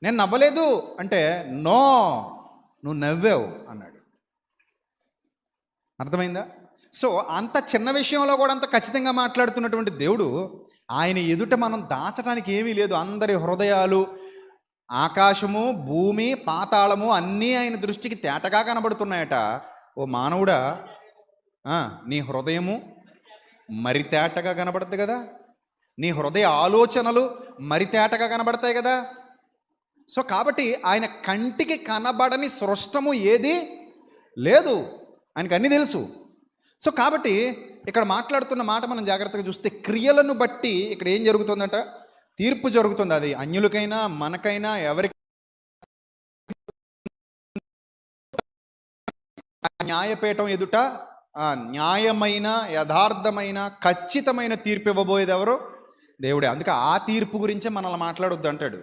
నేను నవ్వలేదు అంటే నో, నువ్వు నవ్వావు అన్నాడు. అర్థమైందా? సో అంత చిన్న విషయంలో కూడా అంత ఖచ్చితంగా మాట్లాడుతున్నటువంటి దేవుడు, ఆయన ఎదుట మనం దాచడానికి ఏమీ లేదు. అందరి హృదయాలు, ఆకాశము, భూమి, పాతాళము అన్నీ ఆయన దృష్టికి తేటగా కనబడుతున్నాయట. ఓ మానవుడా, నీ హృదయము మరి తేటగా కనబడుతుంది కదా, నీ హృదయ ఆలోచనలు మరి తేటగా కనబడతాయి కదా. సో కాబట్టి ఆయన కంటికి కనబడని సృష్టము ఏది లేదు, ఆయనకు అన్నీ తెలుసు. సో కాబట్టి ఇక్కడ మాట్లాడుతున్న మాట మనం జాగ్రత్తగా చూస్తే, క్రియలను బట్టి ఇక్కడ ఏం జరుగుతుందంట? తీర్పు జరుగుతుంది. అది అన్యులకైనా మనకైనా ఎవరికి న్యాయపీఠం ఎదుట న్యాయమైన, యథార్థమైన, ఖచ్చితమైన తీర్పు ఇవ్వబోయేది ఎవరు? దేవుడే. అందుకే ఆ తీర్పు గురించే మనల్ని మాట్లాడొద్దు అంటాడు.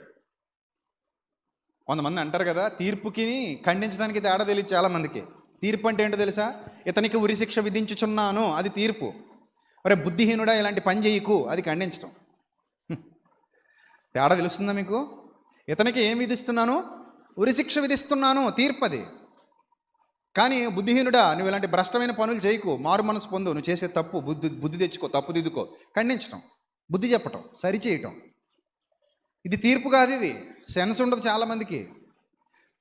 కొంతమంది అంటారు కదా, తీర్పుకి ఖండించడానికి తేడా తెలియదు చాలామందికి. తీర్పు అంటే ఏంటో తెలుసా? ఇతనికి ఉరిశిక్ష విధించుచున్నాను, అది తీర్పు. అరే బుద్ధిహీనుడా, ఇలాంటి పని చేయకు, అది ఖండించడం. తేడా తెలుస్తుందా మీకు? ఇతనికి ఏం విధిస్తున్నాను? ఉరిశిక్ష విధిస్తున్నాను, తీర్పు అది. కానీ బుద్ధిహీనుడా, నువ్వు ఇలాంటి భ్రష్టమైన పనులు చేయకు, మారు మనసు పొందు, నువ్వు చేసే తప్పు, బుద్ధి తెచ్చుకో, తప్పు దిద్దుకో. ఖండించడం, బుద్ధి చెప్పటం, సరిచేయటం. ఇది తీర్పు కాదు. ఇది సెన్స్ ఉండదు చాలామందికి.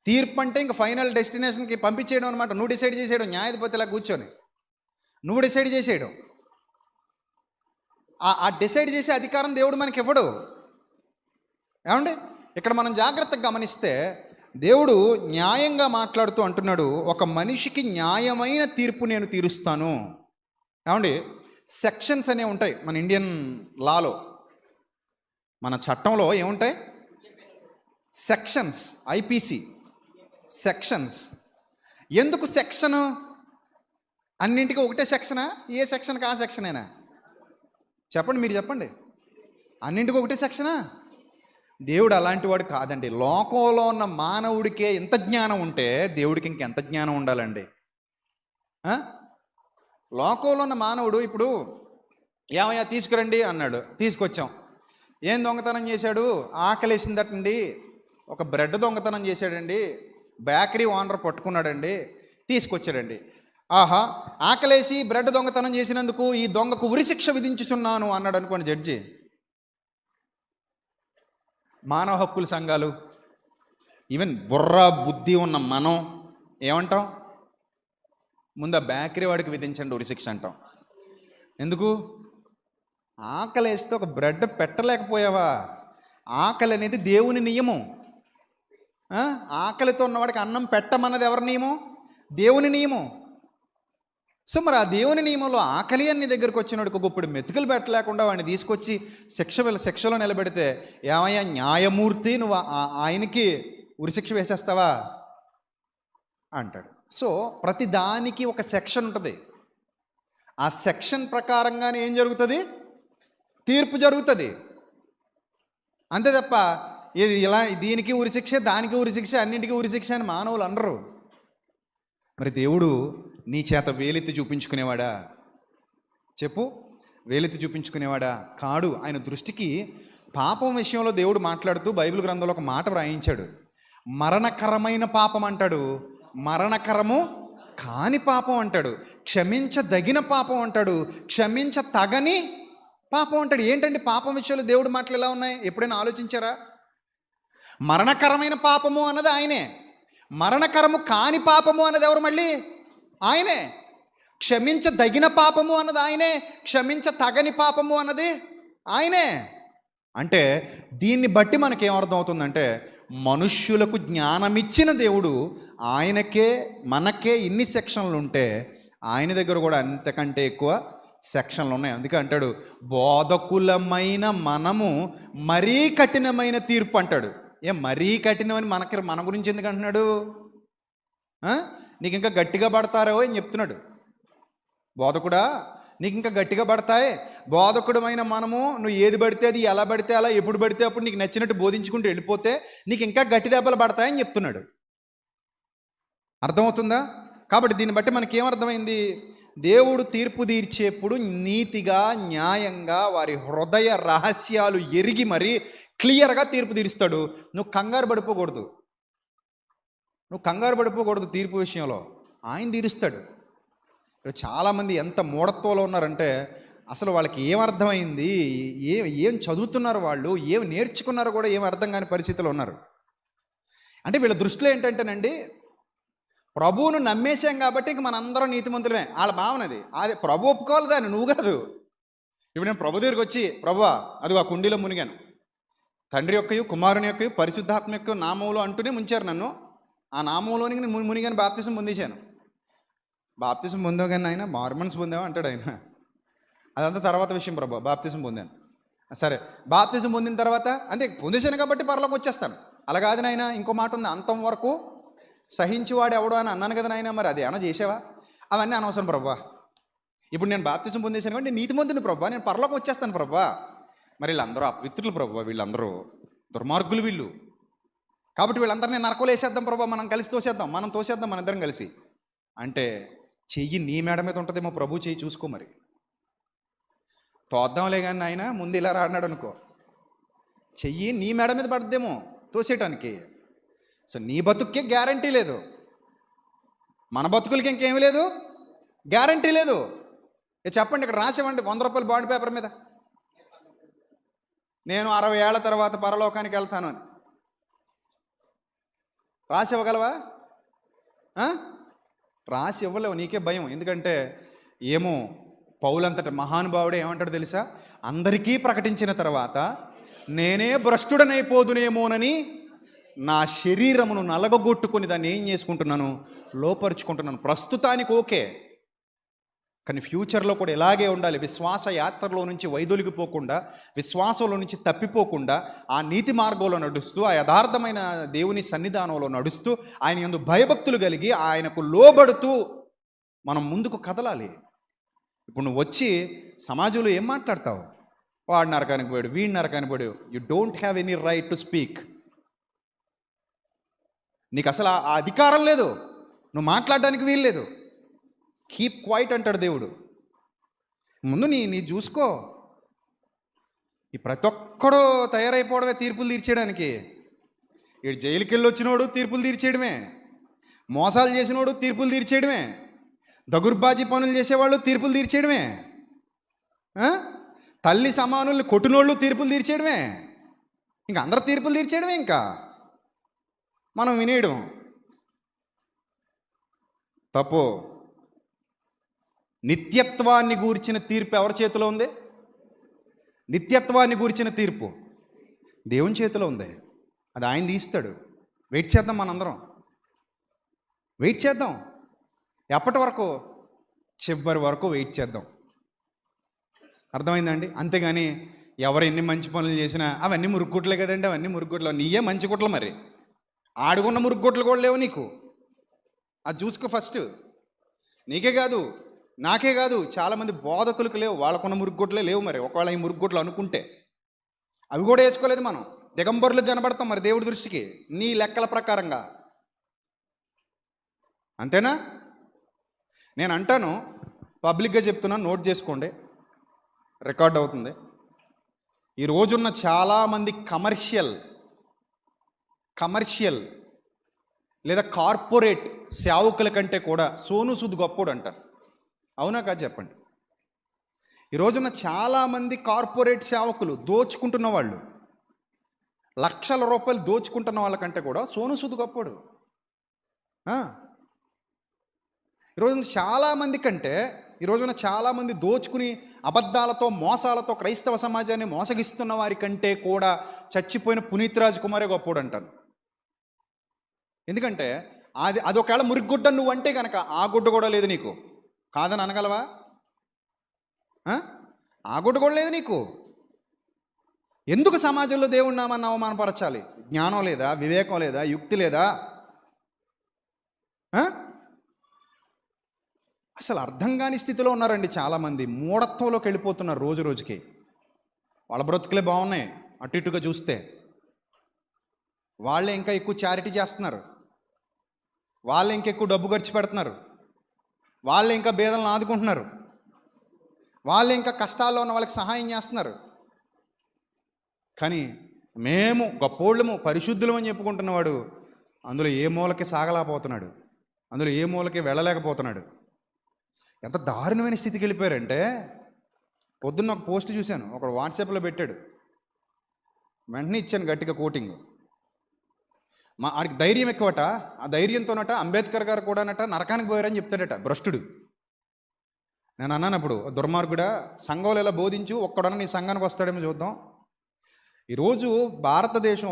తీర్పు అంటే ఇంక ఫైనల్ డెస్టినేషన్కి పంపించేయడం అనమాట. నువ్వు డిసైడ్ చేసేయడం, న్యాయాధిపతిలా కూర్చొని నువ్వు డిసైడ్ చేసేయడం. ఆ డిసైడ్ చేసే అధికారం దేవుడు మనకి ఇవ్వడు. ఏమండి? ఇక్కడ మనం జాగ్రత్తగా గమనిస్తే దేవుడు న్యాయంగా మాట్లాడుతూ అంటున్నాడు, ఒక మనిషికి న్యాయమైన తీర్పు నేను తీరుస్తాను. ఏమండి? సెక్షన్స్ అనేవి ఉంటాయి మన ఇండియన్ లాలో, మన చట్టంలో ఏముంటాయి? సెక్షన్స్. IPC sections. ఎందుకు సెక్షను? అన్నింటికి ఒకటే సెక్షనా? ఏ సెక్షన్కి ఆ సెక్షనేనా? చెప్పండి, మీరు చెప్పండి. అన్నింటికి ఒకటే సెక్షనా? దేవుడు అలాంటి వాడు కాదండి. లోకంలో ఉన్న మానవుడికే ఇంత జ్ఞానం ఉంటే దేవుడికి ఇంకెంత జ్ఞానం ఉండాలండి? లోకంలో ఉన్న మానవుడు ఇప్పుడు ఏమయ్యా తీసుకురండి అన్నాడు, తీసుకొచ్చాం. ఏం దొంగతనం చేశాడు? ఆకలేసిందటండి, ఒక బ్రెడ్ దొంగతనం చేశాడండి, బేకరీ ఓనర్ పట్టుకున్నాడండి, తీసుకొచ్చాడండి. ఆహా, ఆకలేసి బ్రెడ్ దొంగతనం చేసినందుకు ఈ దొంగకు ఉరిశిక్ష విధించుచున్నాను అన్నాడు అనుకోండి జడ్జి. మానవ హక్కుల సంఘాలు, ఈవెన్ బుర్ర బుద్ధి ఉన్న మనం ఏమంటాం? ముందు ఆ బేకరీ వాడికి విధించండి ఉరిశిక్ష అంటాం. ఎందుకు? ఆకలి వేస్తే ఒక బ్రెడ్ పెట్టలేకపోయావా? ఆకలి అనేది దేవుని నియమం. ఆకలితో ఉన్నవాడికి అన్నం పెట్టమన్నది ఎవరి నియమం? దేవుని నియమం. సో మరి ఆ దేవుని నియమంలో ఆకలి అన్ని దగ్గరికి వచ్చినోడికి గొప్పడు మెతుకులు పెట్టలేకుండా వాడిని తీసుకొచ్చి శిక్షలో నిలబెడితే ఏమయ్యా న్యాయమూర్తి, నువ్వు ఆయనకి ఉరిశిక్ష వేసేస్తావా అంటాడు. సో ప్రతి దానికి ఒక సెక్షన్ ఉంటుంది. ఆ సెక్షన్ ప్రకారంగానే ఏం జరుగుతుంది? తీర్పు జరుగుతుంది. అంతే తప్ప ఇది ఇలా దీనికి ఉరిశిక్ష, దానికి ఉరిశిక్ష, అన్నింటికీ ఉరిశిక్ష అని మానవులు అనరు. మరి దేవుడు నీ చేత వేలెత్తి చూపించుకునేవాడా? చెప్పు, వేలెత్తి చూపించుకునేవాడా? కాడు. ఆయన దృష్టికి పాపం విషయంలో దేవుడు మాట్లాడుతూ బైబిల్ గ్రంథంలో ఒక మాట వ్రాయించాడు. మరణకరమైన పాపం అంటాడు, మరణకరము కాని పాపం అంటాడు, క్షమించదగిన పాపం అంటాడు, క్షమించతగని పాపం అంటాడు. ఏంటండి పాపం విషయంలో దేవుడు మాటలు ఎలా ఉన్నాయి? ఎప్పుడైనా ఆలోచించారా? మరణకరమైన పాపము అన్నది ఆయనే, మరణకరము కాని పాపము అన్నది ఎవరు? మళ్ళీ ఆయనే. క్షమించదగిన పాపము అన్నది ఆయనే, క్షమించతగని పాపము అన్నది ఆయనే. అంటే దీన్ని బట్టి మనకేమర్థం అవుతుందంటే, మనుష్యులకు జ్ఞానమిచ్చిన దేవుడు ఆయనకే మనకే ఇన్ని సెక్షన్లు ఉంటే ఆయన దగ్గర కూడా అంతకంటే ఎక్కువ సెక్షన్లు ఉన్నాయి. అందుకే అంటాడు, బోధకులమైన మనము మరీ కఠినమైన తీర్పు అంటాడు. మరీ కఠినమని మన గురించి ఎందుకు అంటున్నాడు? నీకు ఇంకా గట్టిగా పడతారో అని చెప్తున్నాడు. బోధకుడా, నీకు ఇంకా గట్టిగా పడతాయి. బోధకుడమైన మనము నువ్వు ఏది పడితే అది, ఎలా పడితే అలా, ఎప్పుడు పడితే అప్పుడు నీకు నచ్చినట్టు బోధించుకుంటూ వెళ్ళిపోతే నీకు ఇంకా గట్టి దెబ్బలు పడతాయని చెప్తున్నాడు. అర్థమవుతుందా? కాబట్టి దీన్ని బట్టి మనకేమర్థమైంది? దేవుడు తీర్పు తీర్చేప్పుడు నీతిగా, న్యాయంగా, వారి హృదయ రహస్యాలు ఎరిగి మరీ క్లియర్గా తీర్పు తీరుస్తాడు. నువ్వు కంగారు పడిపోకూడదు తీర్పు విషయంలో. ఆయన తీరుస్తాడు. చాలామంది ఎంత మూఢత్వంలో ఉన్నారంటే అసలు వాళ్ళకి ఏమర్థమైంది, ఏం చదువుతున్నారు, వాళ్ళు ఏం నేర్చుకున్నారో కూడా ఏం అర్థం కాని పరిస్థితిలో ఉన్నారు. అంటే వీళ్ళ దృష్టిలో ఏంటంటేనండి, ప్రభువును నమ్మేశాం కాబట్టి ఇంక మనందరం నీతిమంతులమే. వాళ్ళ భావనది. అదే ప్రభు ఒప్పుకోవాలి దాన్ని, నువ్వు కాదు. ఇప్పుడు నేను ప్రభు దగ్గరికి వచ్చి, ప్రభువా అది ఆ కుండీలో మునిగాను, తండ్రి యొక్కయు కుమారుని యొక్కయు పరిశుద్ధాత్మ యొక్క నామంలో అంటూనే ముంచారు నన్ను. ఆ నామంలోనికి నేను మునిగాను, బాప్తిసం పొందేశాను. బాప్తిసం పొందావు ఆయన మార్మన్స్ పొందావా అంటాడు ఆయన. అదంతా తర్వాత విషయం. ప్రభు బాప్తిసం పొందాను, సరే బాప్తిసం పొందిన తర్వాత అంతే పొందేశాను కాబట్టి పరలోకి వచ్చేస్తాను. అలా కాదు నాయన, ఇంకో మాట ఉంది, అంతం వరకు సహించువాడు ఎవడు అని అన్నాను కదా నాయన. మరి అది ఏమన్నా చేసావా? అవన్నీ అనవసరం ప్రభా. ఇప్పుడు నేను బాప్తిసం పొందేశాను కాబట్టి నేను నీతిమంతుని ప్రభా, నేను పరలోకి వచ్చేస్తాను ప్రభా. మరి వీళ్ళందరూ అపవిత్రులు ప్రభా, వీళ్ళందరూ దుర్మార్గులు వీళ్ళు. కాబట్టి వీళ్ళందరినీ నరకలు వేసేద్దాం ప్రభా, మనం కలిసి తోసేద్దాం, మన ఇద్దరం కలిసి అంటే చెయ్యి నీ మేడ మీద ఉంటుందేమో ప్రభు, చెయ్యి చూసుకో. మరి తోద్దాంలే కానీ ఆయన ముందు ఇలా రాన్నాడు అనుకో, చెయ్యి నీ మేడ మీద పడద్దేమో తోసేయటానికి. సో నీ బతుక్కే గ్యారంటీ లేదు, మన బతుకులకి ఇంకేమీ లేదు, గ్యారంటీ లేదు. చెప్పండి, ఇక్కడ రాసేవండి 100 రూపాయలు బాండ్ పేపర్ మీద, నేను 60 ఏళ్ల తర్వాత పరలోకానికి వెళ్తాను అని రాసి ఇవ్వగలవా? రాసి ఇవ్వలేవు, నీకే భయం. ఎందుకంటే ఏమో పౌలంతటి మహానుభావుడే ఏమంటాడు తెలుసా? అందరికీ ప్రకటించిన తర్వాత నేనే భ్రష్టుడనైపోదునేమోనని నా శరీరమును నలగగొట్టుకుని దాన్ని ఏం చేసుకుంటున్నాను? లోపరుచుకుంటున్నాను. ప్రస్తుతానికి ఓకే, కానీ ఫ్యూచర్లో కూడా ఇలాగే ఉండాలి. విశ్వాస యాత్రలో నుంచి వైదొలిగిపోకుండా, విశ్వాసంలో నుంచి తప్పిపోకుండా, ఆ నీతి మార్గంలో నడుస్తూ, ఆ యథార్థమైన దేవుని సన్నిధానంలో నడుస్తూ, ఆయన యందు భయభక్తులు కలిగి ఆయనకు లోబడుతూ మనం ముందుకు కదలాలి. ఇప్పుడు నువ్వు వచ్చి సమాజంలో ఏం మాట్లాడతావు? వాడు నరకానికి పోయాడు, వీడి నరకానికి పోయాడు. You don't have any right to speak. నీకు అసలు ఆ అధికారం లేదు, నువ్వు మాట్లాడడానికి వీల్లేదు. కీప్ క్వైట్ అంటాడు దేవుడు. ముందు నీ చూసుకో. ఈ ప్రతి ఒక్కడూ తయారైపోవడమే తీర్పులు తీర్చేయడానికి. ఈడు జైలుకి వెళ్ళి వచ్చినోడు తీర్పులు తీర్చేయడమే, మోసాలు చేసినోడు తీర్పులు తీర్చేయడమే, దగుర్బాజీ పనులు చేసేవాళ్ళు తీర్పులు తీర్చేయడమే, తల్లి సమానుల్ని కొట్టినోళ్ళు తీర్పులు తీర్చేయడమే. ఇంకా అందరు తీర్పులు తీర్చేయడమే, ఇంకా మనం వినేయడం తప్పు. నిత్యత్వాన్ని గూర్చిన తీర్పు ఎవరి చేతిలో ఉంది? నిత్యత్వాన్ని గూర్చిన తీర్పు దేవుని చేతిలో ఉంది. అది ఆయన తీస్తాడు. వెయిట్ చేద్దాం, మనందరం వెయిట్ చేద్దాం. ఎప్పటి వరకు? చివరి వరకు వెయిట్ చేద్దాం. అర్థమైందండి? అంతేగాని ఎవరు ఎన్ని మంచి పనులు చేసినా అవన్నీ మురుగుగుట్లే కదండి. అవన్నీ మురుగుగుట్లు. నీయే మంచి గుట్లు, మరి ఆడుకున్న మురుగుగుట్లు కూడా లేవు నీకు. అది చూసుకో ఫస్ట్. నీకే కాదు, నాకే కాదు, చాలామంది బోధకులకు లేవు, వాళ్ళకున్న మురుగుగుట్లే లేవు. మరి ఒకవేళ ఈ మురుగుగుట్లు అనుకుంటే అవి కూడా వేసుకోలేదు. మనం దిగంబరులకు కనబడతాం మరి దేవుడి దృష్టికి, నీ లెక్కల ప్రకారంగా. అంతేనా? నేను అంటాను, పబ్లిక్గా చెప్తున్నాను, నోట్ చేసుకోండి, రికార్డ్ అవుతుంది. ఈ రోజున్న చాలామంది కమర్షియల్ లేదా కార్పొరేట్ సేవకుల కంటే కూడా సోను సూద్ గొప్పోడు అంటారు. అవునా కాదు చెప్పండి? ఈ రోజున్న చాలామంది కార్పొరేట్ సేవకులు, దోచుకుంటున్న వాళ్ళు, లక్షల రూపాయలు దోచుకుంటున్న వాళ్ళకంటే కూడా సోను సూద్ గొప్పోడు. ఈ రోజున చాలామంది దోచుకుని అబద్ధాలతో, మోసాలతో క్రైస్తవ సమాజాన్ని మోసగిస్తున్న వారి కంటే కూడా చచ్చిపోయిన పునీత్ రాజ్ కుమారే గొప్పోడు అంటాను. ఎందుకంటే అది ఒకవేళ మురిగుడ్డ నువ్వు అంటే కనుక ఆ గుడ్డ కూడా లేదు నీకు. కాదని అనగలవా? ఆ గుడ్డ కూడా లేదు నీకు. ఎందుకు సమాజంలో దేవుడి నామాన్ని అవమానపరచాలి? జ్ఞానం లేదా? వివేకం లేదా? యుక్తి లేదా? అసలు అర్థం కాని స్థితిలో ఉన్నారండి చాలామంది. మూఢత్వంలోకి వెళ్ళిపోతున్నారు రోజు రోజుకి. వాళ్ళ బ్రతుకులే బాగున్నాయి అటు ఇటుగా చూస్తే. వాళ్ళే ఇంకా ఎక్కువ చారిటీ చేస్తున్నారు, వాళ్ళే ఇంకా ఎక్కువ డబ్బు ఖర్చు పెడుతున్నారు, వాళ్ళే ఇంకా బేదలను ఆదుకుంటున్నారు, వాళ్ళే ఇంకా కష్టాల్లో ఉన్న వాళ్ళకి సహాయం చేస్తున్నారు. కానీ మేము గొప్పోళ్ళము, పరిశుద్ధులం అని చెప్పుకుంటున్నవాడు అందులో ఏ మూలకి సాగలేకపోతున్నాడు, అందులో ఏ మూలకి వెళ్ళలేకపోతున్నాడు. ఎంత దారుణమైన స్థితికి వెళ్ళిపోయారంటే, పొద్దున్న ఒక పోస్ట్ చూశాను, ఒకడు వాట్సాప్లో పెట్టాడు, వెంటనే ఇచ్చాను గట్టిగా కోటింగ్. ఆడికి ధైర్యం ఎక్కువట. ఆ ధైర్యంతోనట అంబేద్కర్ గారు కూడానట నరకానికి పోయారని చెప్తాడట, భ్రష్టుడు. నేను అన్నాను అప్పుడు, దుర్మార్గుడా, సంఘంలో ఇలా బోధించు, ఒక్కడన్నా నీ సంఘానికి వస్తాడేమో చూద్దాం. ఈరోజు భారతదేశ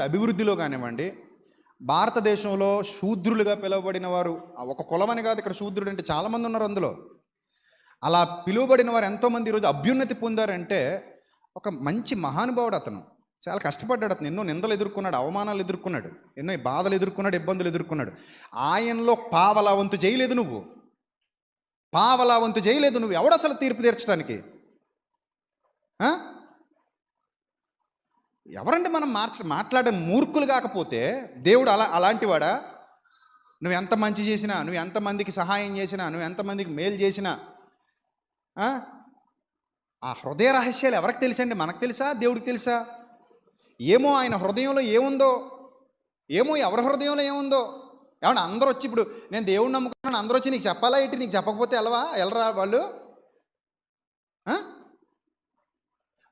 అభివృద్ధిలో కానివ్వండి, భారతదేశంలో శూద్రులుగా పిలువబడిన వారు, ఒక కులమని కాదు, ఇక్కడ శూద్రుడు అంటే చాలామంది ఉన్నారు అందులో. అలా పిలువబడిన వారు ఎంతోమంది ఈరోజు అభ్యున్నతి పొందారంటే, ఒక మంచి మహానుభావుడు అతను. చాలా కష్టపడ్డాడు అతను, ఎన్నో నిందలు ఎదుర్కొన్నాడు, అవమానాలు ఎదుర్కొన్నాడు, ఎన్నో బాధలు ఎదుర్కొన్నాడు, ఇబ్బందులు ఎదుర్కొన్నాడు. ఆయనలో పావలా వంతు చేయలేదు నువ్వు, ఎవడు అసలు తీర్పు తీర్చడానికి? ఎవరంటే మనం మాట్లాడే మూర్ఖులు కాకపోతే దేవుడు అలాంటి వాడా? నువ్వు ఎంత మంచి చేసినా, నువ్వు ఎంతమందికి సహాయం చేసినా, నువ్వు ఎంతమందికి మేలు చేసినా, ఆ హృదయ రహస్యాలు ఎవరికి తెలుసండి? మనకు తెలుసా? దేవుడికి తెలుసా? ఏమో ఆయన హృదయంలో ఏముందో, ఏమో ఎవరి హృదయంలో ఏముందో. ఏమన్నా అందరూ వచ్చి, ఇప్పుడు నేను దేవుడిని నమ్ముకున్నాను, అందరూ వచ్చి నీకు చెప్పాలా ఏంటి? నీకు చెప్పకపోతే వెళ్ళరా వాళ్ళు?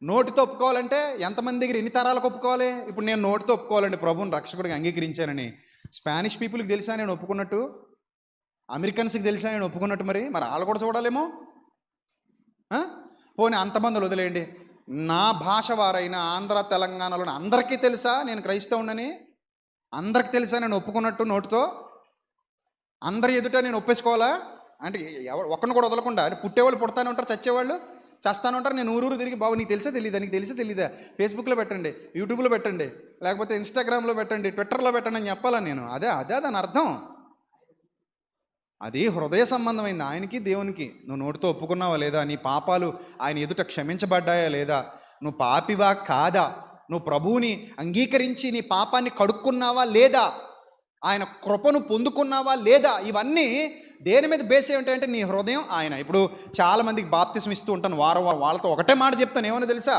నోటితో ఒప్పుకోవాలంటే ఎంతమంది దగ్గర ఎన్ని తరాలకు ఒప్పుకోవాలి? ఇప్పుడు నేను నోటితో ఒప్పుకోవాలండి ప్రభువుని రక్షకుడిగా అంగీకరించానని. స్పానిష్ పీపుల్కి తెలుసా నేను ఒప్పుకున్నట్టు? అమెరికన్స్కి తెలుసా నేను ఒప్పుకున్నట్టు? మరి వాళ్ళు కూడా చూడాలేమో. పోనీ అంతమందిలో వదిలేయండి, నా భాష వారైన ఆంధ్ర తెలంగాణలోని అందరికీ తెలుసా నేను క్రైస్తవునని? అందరికి తెలుసా నేను ఒప్పుకున్నట్టు? నోటితో అందరి ఎదుట నేను ఒప్పేసుకోవాలా? అంటే ఒక్కరిని కూడా వదలకుండా. పుట్టేవాళ్ళు పుడతానే ఉంటారు, చచ్చేవాళ్ళు చేస్తాను ఉంటారు. నేను ఊరూరు తిరిగి, బాబు నీకు తెలిసే తెలీదా, నీకు తెలిసే తెలీదా, ఫేస్బుక్లో పెట్టండి, యూట్యూబ్లో పెట్టండి, లేకపోతే ఇన్స్టాగ్రామ్లో పెట్టండి, ట్విట్టర్లో పెట్టండి అని చెప్పాలా నేను? అదే దాని అర్థం. అది హృదయ సంబంధమైంది ఆయనకి దేవునికి. నువ్వు నోటితో ఒప్పుకున్నావా లేదా? నీ పాపాలు ఆయన ఎదుట క్షమించబడ్డాయా లేదా? నువ్వు పాపివా కాదా? నువ్వు ప్రభువుని అంగీకరించి నీ పాపాన్ని కడుక్కున్నావా లేదా? ఆయన కృపను పొందుకున్నావా లేదా? ఇవన్నీ దేని మీద బేస్ అయి ఉంటాయంటే నీ హృదయం ఆయన. ఇప్పుడు చాలామందికి బాప్తిసం ఇస్తూ ఉంటాను, వారం వాళ్ళతో ఒకటే మాట చెప్తాను, ఏమని తెలుసా?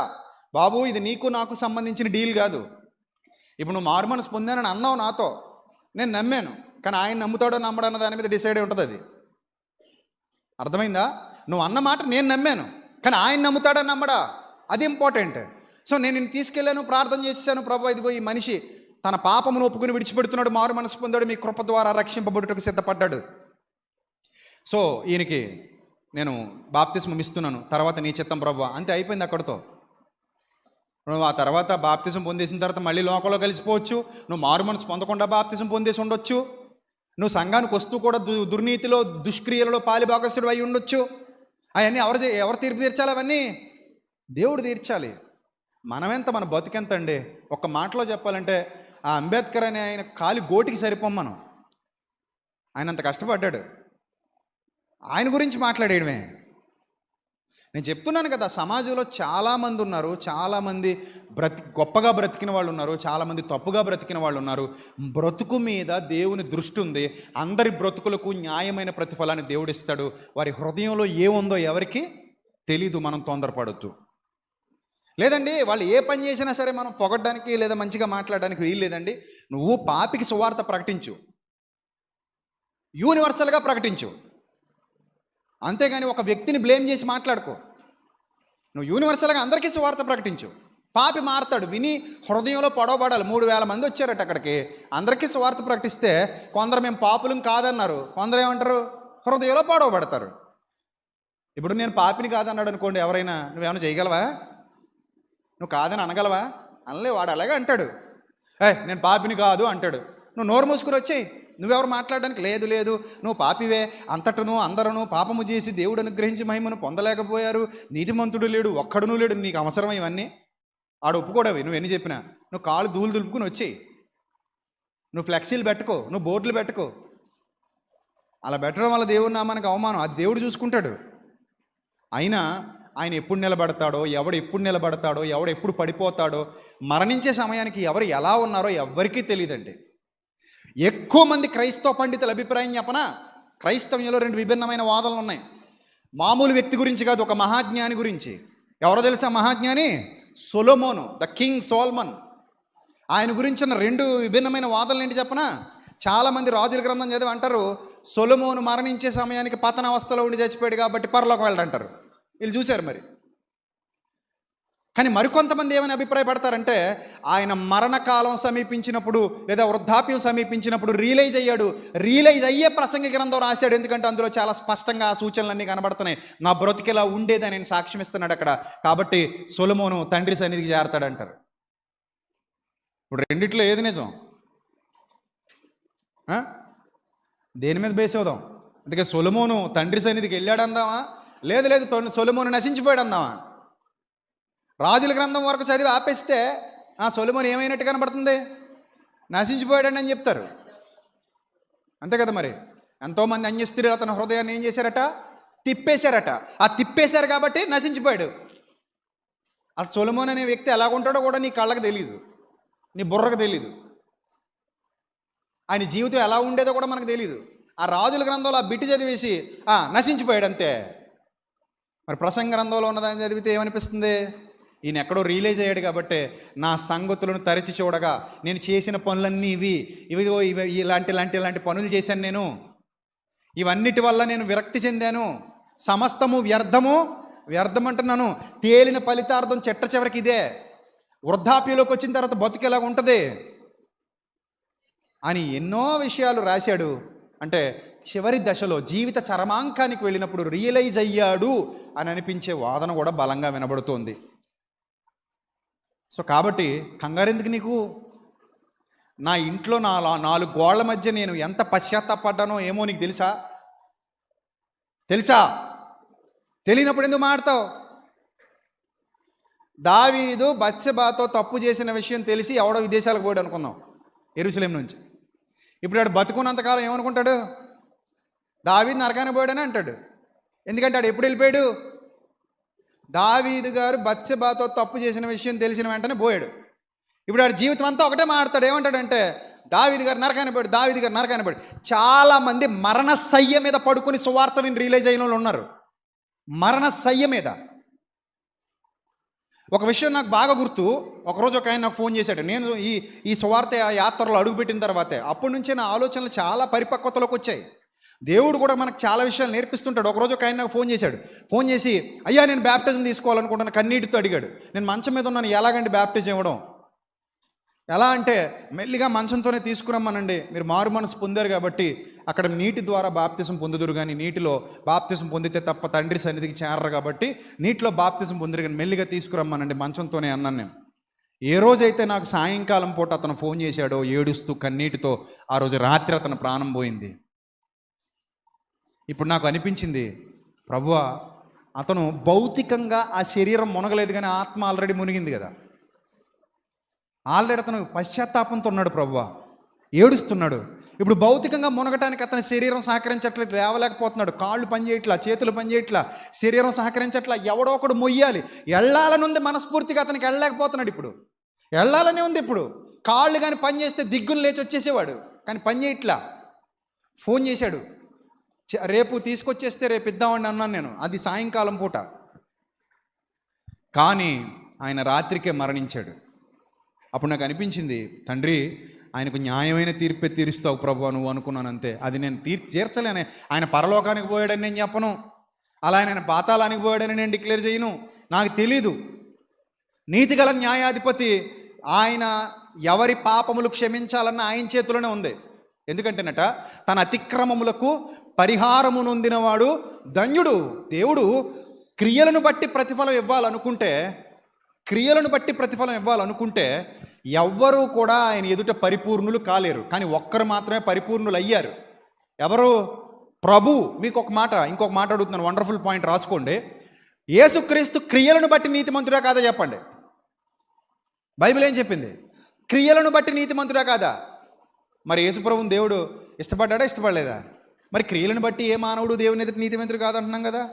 బాబు ఇది నీకు నాకు సంబంధించిన డీల్ కాదు. ఇప్పుడు నువ్వు మారు మనసు పొందానని అన్నావు నాతో, నేను నమ్మాను, కానీ ఆయన నమ్ముతాడో నమ్మడో అన్న దాని మీద డిసైడ్ అయి ఉంటుంది. అది అర్థమైందా? నువ్వు అన్న మాట నేను నమ్మాను, కానీ ఆయన నమ్ముతాడో నమ్మడా, అది ఇంపార్టెంట్. సో నేను నిన్ను తీసుకెళ్ళాను, ప్రార్థన చేశాను, ప్రభు ఇదిగో ఈ మనిషి తన పాపమును ఒప్పుకుని విడిచిపెడుతున్నాడు, మారు మనసు పొందాడు, మీ కృప ద్వారా రక్షింపబడుటకు సిద్ధపడ్డాడు. సో ఈయనకి నేను బాప్తిస్మం ఇస్తున్నాను, తర్వాత నీ చిత్తం ప్రభు, అంతే, అయిపోయింది అక్కడితో. నువ్వు ఆ తర్వాత బాప్తిజం పొందేసిన తర్వాత మళ్ళీ లోకంలో కలిసిపోవచ్చు, నువ్వు మారు మనసు పొందకుండా బాప్తిజం పొందేసి ఉండొచ్చు, నువ్వు సంఘానికి వస్తూ కూడా దుర్నీతిలో దుష్క్రియలలో పాలిభాగస్తుడు అయి ఉండొచ్చు. అవన్నీ ఎవరు తీర్పు తీర్చాలి? అవన్నీ దేవుడు తీర్చాలి. మనమెంత, మన బతుకెంత అండి? ఒక్క మాటలో చెప్పాలంటే ఆ అంబేద్కర్ అనే ఆయన కాలి గోటికి సరిపోం మనం. ఆయన అంత కష్టపడ్డాడు, ఆయన గురించి మాట్లాడేయడమే. నేను చెప్తున్నాను కదా, సమాజంలో చాలామంది ఉన్నారు, చాలామంది గొప్పగా బ్రతికిన వాళ్ళు ఉన్నారు, చాలామంది తప్పుగా బ్రతికిన వాళ్ళు ఉన్నారు. బ్రతుకు మీద దేవుని దృష్టి ఉంది. అందరి బ్రతుకులకు న్యాయమైన ప్రతిఫలాన్ని దేవుడిస్తాడు. వారి హృదయంలో ఏముందో ఎవరికి తెలీదు. మనం తొందరపడొద్దు. లేదండి, వాళ్ళు ఏ పని చేసినా సరే మనం పొగడ్డానికి లేదా మంచిగా మాట్లాడడానికి వీలు లేదండి. నువ్వు పాపికి సువార్త ప్రకటించు, యూనివర్సల్గా ప్రకటించు, అంతేగాని ఒక వ్యక్తిని బ్లేమ్ చేసి మాట్లాడుకో. నువ్వు యూనివర్సల్గా అందరికీ సువార్త ప్రకటించు. పాపి మారతాడు, విని హృదయంలో పొడవబడాలి. 3000 మంది వచ్చారట అక్కడికి, అందరికీ సువార్త ప్రకటిస్తే కొందరు మేము పాపులం కాదన్నారు, కొందరు ఏమంటారు, హృదయంలో పొడవబడతారు. ఇప్పుడు నేను పాపిని కాదన్నాడు అనుకోండి, ఎవరైనా నువ్వేమైనా చేయగలవా? నువ్వు కాదని అనగలవా? అనలే. వాడు అలాగే అంటాడు, నేను పాపిని కాదు అంటాడు. నువ్వు నోరు మూసుకుని వచ్చేయి, నువ్వెవరు మాట్లాడడానికి? లేదు, నువ్వు పాపివే, అంతటను అందరూ పాపము చేసి దేవుడు అనుగ్రహించి మహిమను పొందలేకపోయారు, నీతిమంతుడు లేడు, ఒక్కడునూ లేడు, నీకు అవసరం ఇవన్నీ? ఆడు ఒప్పుకోడవి నువ్వు ఎన్ని చెప్పినా. నువ్వు కాళ్ళు దులుపుకుని వచ్చేయి, నువ్వు ఫ్లెక్సీలు పెట్టుకో, నువ్వు బోర్డులు పెట్టుకో. అలా పెట్టడం వల్ల దేవుడి నామానికి అవమానం, అది దేవుడు చూసుకుంటాడు. అయినా ఆయన ఎప్పుడు నిలబడతాడో, ఎవడు ఎప్పుడు పడిపోతాడో, మరణించే సమయానికి ఎవరు ఎలా ఉన్నారో ఎవ్వరికీ తెలియదండి. ఎక్కువ మంది క్రైస్తవ పండితుల అభిప్రాయం చెప్పనా, క్రైస్తవ్యంలో 2 విభిన్నమైన వాదనలు ఉన్నాయి. మామూలు వ్యక్తి గురించి కాదు, ఒక మహాజ్ఞాని గురించి. ఎవరో తెలుసా మహాజ్ఞాని? సొలొమోను, ద కింగ్ సోల్మన్. ఆయన గురించి ఉన్న 2 విభిన్నమైన వాదనలు ఏంటి చెప్పనా? చాలామంది రాజుల గ్రంథం చదివి అంటారు, సొలొమోను మరణించే సమయానికి పతనావస్థలో ఉండి చచ్చిపోయాడు కాబట్టి పరలోకం వెళ్ళడంటారు. వీళ్ళు చూశారు మరి. కానీ మరికొంతమంది ఏమని అభిప్రాయపడతారంటే, ఆయన మరణకాలం సమీపించినప్పుడు లేదా వృద్ధాప్యం సమీపించినప్పుడు రియలైజ్ అయ్యే ప్రసంగి గ్రంథం రాశాడు. ఎందుకంటే అందులో చాలా స్పష్టంగా ఆ సూచనలన్నీ కనబడుతున్నాయి. నా బ్రతికేలా ఉండేదని నేను సాక్ష్యం ఇస్తున్నాడు అక్కడ. కాబట్టి సొలొమోను తండ్రి సన్నిధికి చేరతాడంటారు. ఇప్పుడు రెండిట్లో ఏది నిజం? దేని మీద బేస్ అవుదాం? అందుకే సొలొమోను తండ్రి సన్నిధికి వెళ్ళాడు అందామా? లేదు, సొలొమోను నశించిపోయాడు అందామా? రాజుల గ్రంథం వరకు చదివి ఆపేస్తే సొలొమోను ఏమైనట్టు కనబడుతుంది? నశించిపోయాడని అని చెప్తారు. అంతే కదా మరి. ఎంతోమంది అన్య స్త్రీలు అతని హృదయాన్ని ఏం చేశారట? తిప్పేశారట. ఆ తిప్పేశారు కాబట్టి నశించిపోయాడు. ఆ సొలొమోను అనే వ్యక్తి ఎలాగుంటాడో కూడా నీ కళ్ళకు తెలీదు, నీ బుర్రకు తెలీదు. ఆయన జీవితం ఎలా ఉండేదో కూడా మనకు తెలీదు. ఆ రాజుల గ్రంథంలో ఆ బిట్టు చదివేసి నశించిపోయాడు అంతే. మరి ప్రసంగ గ్రంథంలో ఉన్నదాన్ని చదివితే ఏమనిపిస్తుంది? ఈయన ఎక్కడో రియలైజ్ అయ్యాడు కాబట్టి నా సంగతులను తరచి చూడగా నేను చేసిన పనులన్నీ ఇవిగో ఇలాంటి పనులు చేశాను నేను, ఇవన్నిటి వల్ల నేను విరక్తి చెందాను, సమస్తము వ్యర్థం అంటున్నాను, తేలిన ఫలితార్థం చెట్ట చివరికి ఇదే, వృద్ధాప్యంలోకి వచ్చిన తర్వాత బతుకు ఎలాగ ఉంటుంది అని ఎన్నో విషయాలు రాశాడు. అంటే చివరి దశలో జీవిత చరమాంకానికి వెళ్ళినప్పుడు రియలైజ్ అయ్యాడు అని అనిపించే వాదన కూడా బలంగా వినబడుతోంది. సో కాబట్టి కంగారెందుకు నీకు? నా ఇంట్లో 4 గోళ్ల మధ్య నేను ఎంత పశ్చాత్తాపడ్డానో ఏమో నీకు తెలుసా? తెలియనప్పుడు ఎందుకు మాట్లాడతావు? దావీదు బత్షెబాతో తప్పు చేసిన విషయం తెలిసి ఎవడో విదేశాలకు పోయాడు అనుకుందాం, యెరూషలేం నుంచి. ఇప్పుడు వాడు బతుకున్నంతకాలం ఏమనుకుంటాడు? దావీదు నరకానికి పోయాడని అంటాడు. ఎందుకంటే వాడు ఎప్పుడు వెళ్ళిపోయాడు? దావీదు గారు బత్షెబాతో తప్పు చేసిన విషయం తెలిసిన వెంటనే పోయాడు. ఇప్పుడు వాడి జీవితం అంతా ఒకటే మాట్లాడు. ఏమంటాడంటే దావీదు గారు నరకానికి పోయాడు. చాలామంది మరణశయ్య మీద పడుకుని సువార్త విని రియలైజ్ అయిన వాళ్ళు ఉన్నారు. మరణశయ్య మీద. ఒక విషయం నాకు బాగా గుర్తు. ఒకరోజు ఒక ఆయన నాకు ఫోన్ చేశాడు. నేను ఈ సువార్త యాత్రలో అడుగుపెట్టిన తర్వాతే అప్పటి నుంచే నా ఆలోచనలు చాలా పరిపక్వతలోకి వచ్చాయి. దేవుడు కూడా మనకు చాలా విషయాలు నేర్పిస్తుంటాడు. ఒకరోజు ఒక ఆయన నాకు ఫోన్ చేశాడు. ఫోన్ చేసి, అయ్యా నేను బ్యాప్టిజం తీసుకోవాలనుకుంటున్నాను, కన్నీటితో అడిగాడు. నేను మంచం మీద ఉన్నాను, ఎలాగండి బ్యాప్టిజం ఇవ్వడం? ఎలా అంటే, మెల్లిగా మంచంతోనే తీసుకురమ్మనండి, మీరు మారు మనసు పొందారు కాబట్టి అక్కడ నీటి ద్వారా బాప్తిజం పొందుదురు, కానీ నీటిలో బాప్తిజం పొందితే తప్ప తండ్రి సన్నిధికి చేరరు కాబట్టి నీటిలో బాప్తిజం పొందురు, కానీ మెల్లిగా తీసుకురమ్మనండి మంచంతోనే అన్నాను నేను. ఏ రోజైతే నాకు సాయంకాలం పూట అతను ఫోన్ చేశాడో ఏడుస్తూ కన్నీటితో, ఆ రోజు రాత్రి అతను ప్రాణం పోయింది. ఇప్పుడు నాకు అనిపించింది, ప్రభువా, అతను భౌతికంగా ఆ శరీరం మునగలేదు, కానీ ఆత్మ ఆల్రెడీ మునిగింది కదా. ఆల్రెడీ అతను పశ్చాత్తాపంతో ఉన్నాడు ప్రభువా, ఏడుస్తున్నాడు. ఇప్పుడు భౌతికంగా మునగటానికి అతని శరీరం సహకరించట్లేదు, లేవలేకపోతున్నాడు, కాళ్ళు పనిచేయట్లా, చేతులు పనిచేయట్లా, శరీరం సహకరించట్లా, ఎవడో ఒకడు మొయ్యాలి. వెళ్ళాలనుంది మనస్ఫూర్తిగా, అతనికి వెళ్ళలేకపోతున్నాడు. ఇప్పుడు వెళ్ళాలనే ఉంది. ఇప్పుడు కాళ్ళు కానీ పని చేస్తే దిగ్గులు లేచి వచ్చేసేవాడు, కానీ పని చేయట్లా. ఫోన్ చేశాడు, రేపు తీసుకొచ్చేస్తే రేపు ఇద్దామని అన్నాను నేను, అది సాయంకాలం పూట. కానీ ఆయన రాత్రికే మరణించాడు. అప్పుడు నాకు అనిపించింది, తండ్రి, ఆయనకు న్యాయమైన తీర్పే తీరుస్తావు ప్రభు నువ్వు అనుకున్నాను, అంతే. అది నేను తీర్చలేనే. ఆయన పరలోకానికి పోయాడని నేను చెప్పను, అలా ఆయన పాతాళానికి పోయాడని నేను డిక్లేర్ చేయను. నాకు తెలీదు. నీతిగల న్యాయాధిపతి ఆయన ఎవరి పాపములు క్షమించాలన్న ఆయన చేతిలోనే ఉంది. ఎందుకంటేనట, తన అతిక్రమములకు పరిహారము నొందినవాడు ధన్యుడు. దేవుడు క్రియలను బట్టి ప్రతిఫలం ఇవ్వాలనుకుంటే ఎవ్వరూ కూడా ఆయన ఎదుట పరిపూర్ణులు కాలేరు. కానీ ఒక్కరు మాత్రమే పరిపూర్ణులు అయ్యారు. ఎవరు? ప్రభు. మీకు ఇంకొక మాట అడుగుతున్నాను, వండర్ఫుల్ పాయింట్ రాసుకోండి. యేసుక్రీస్తు క్రియలను బట్టి నీతిమంతుడా కాదా చెప్పండి. బైబిల్ ఏం చెప్పింది? క్రియలను బట్టి నీతిమంతుడా కాదా? మరి యేసుప్రభుని దేవుడు ఇష్టపడ్డా, ఇష్టపడలేదా? మరి క్రియలను బట్టి ఏ మానవుడు దేవుని ఎదుట నీతిమంతుడు కాదంటున్నాం కదా.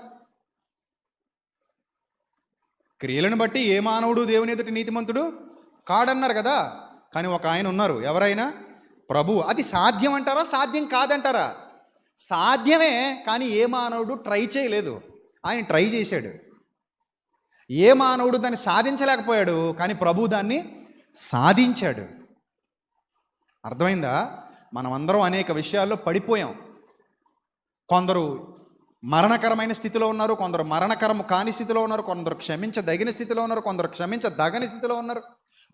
క్రియలను బట్టి ఏ మానవుడు దేవుని ఎదుట నీతిమంతుడు కాడన్నారు కదా. కానీ ఒక ఆయన ఉన్నారు, ఎవరైనా? ప్రభు. అది సాధ్యం అంటారా, సాధ్యం కాదంటారా? సాధ్యమే, కానీ ఏ మానవుడు ట్రై చేయలేదు. ఆయన ట్రై చేశాడు. ఏ మానవుడు దాన్ని సాధించలేకపోయాడు, కానీ ప్రభు దాన్ని సాధించాడు. అర్థమైందా? మనమందరం అనేక విషయాల్లో పడిపోయాం. కొందరు మరణకరమైన స్థితిలో ఉన్నారు, కొందరు మరణకరం కాని స్థితిలో ఉన్నారు, కొందరు క్షమించదగిన స్థితిలో ఉన్నారు, కొందరు క్షమించదగని స్థితిలో ఉన్నారు.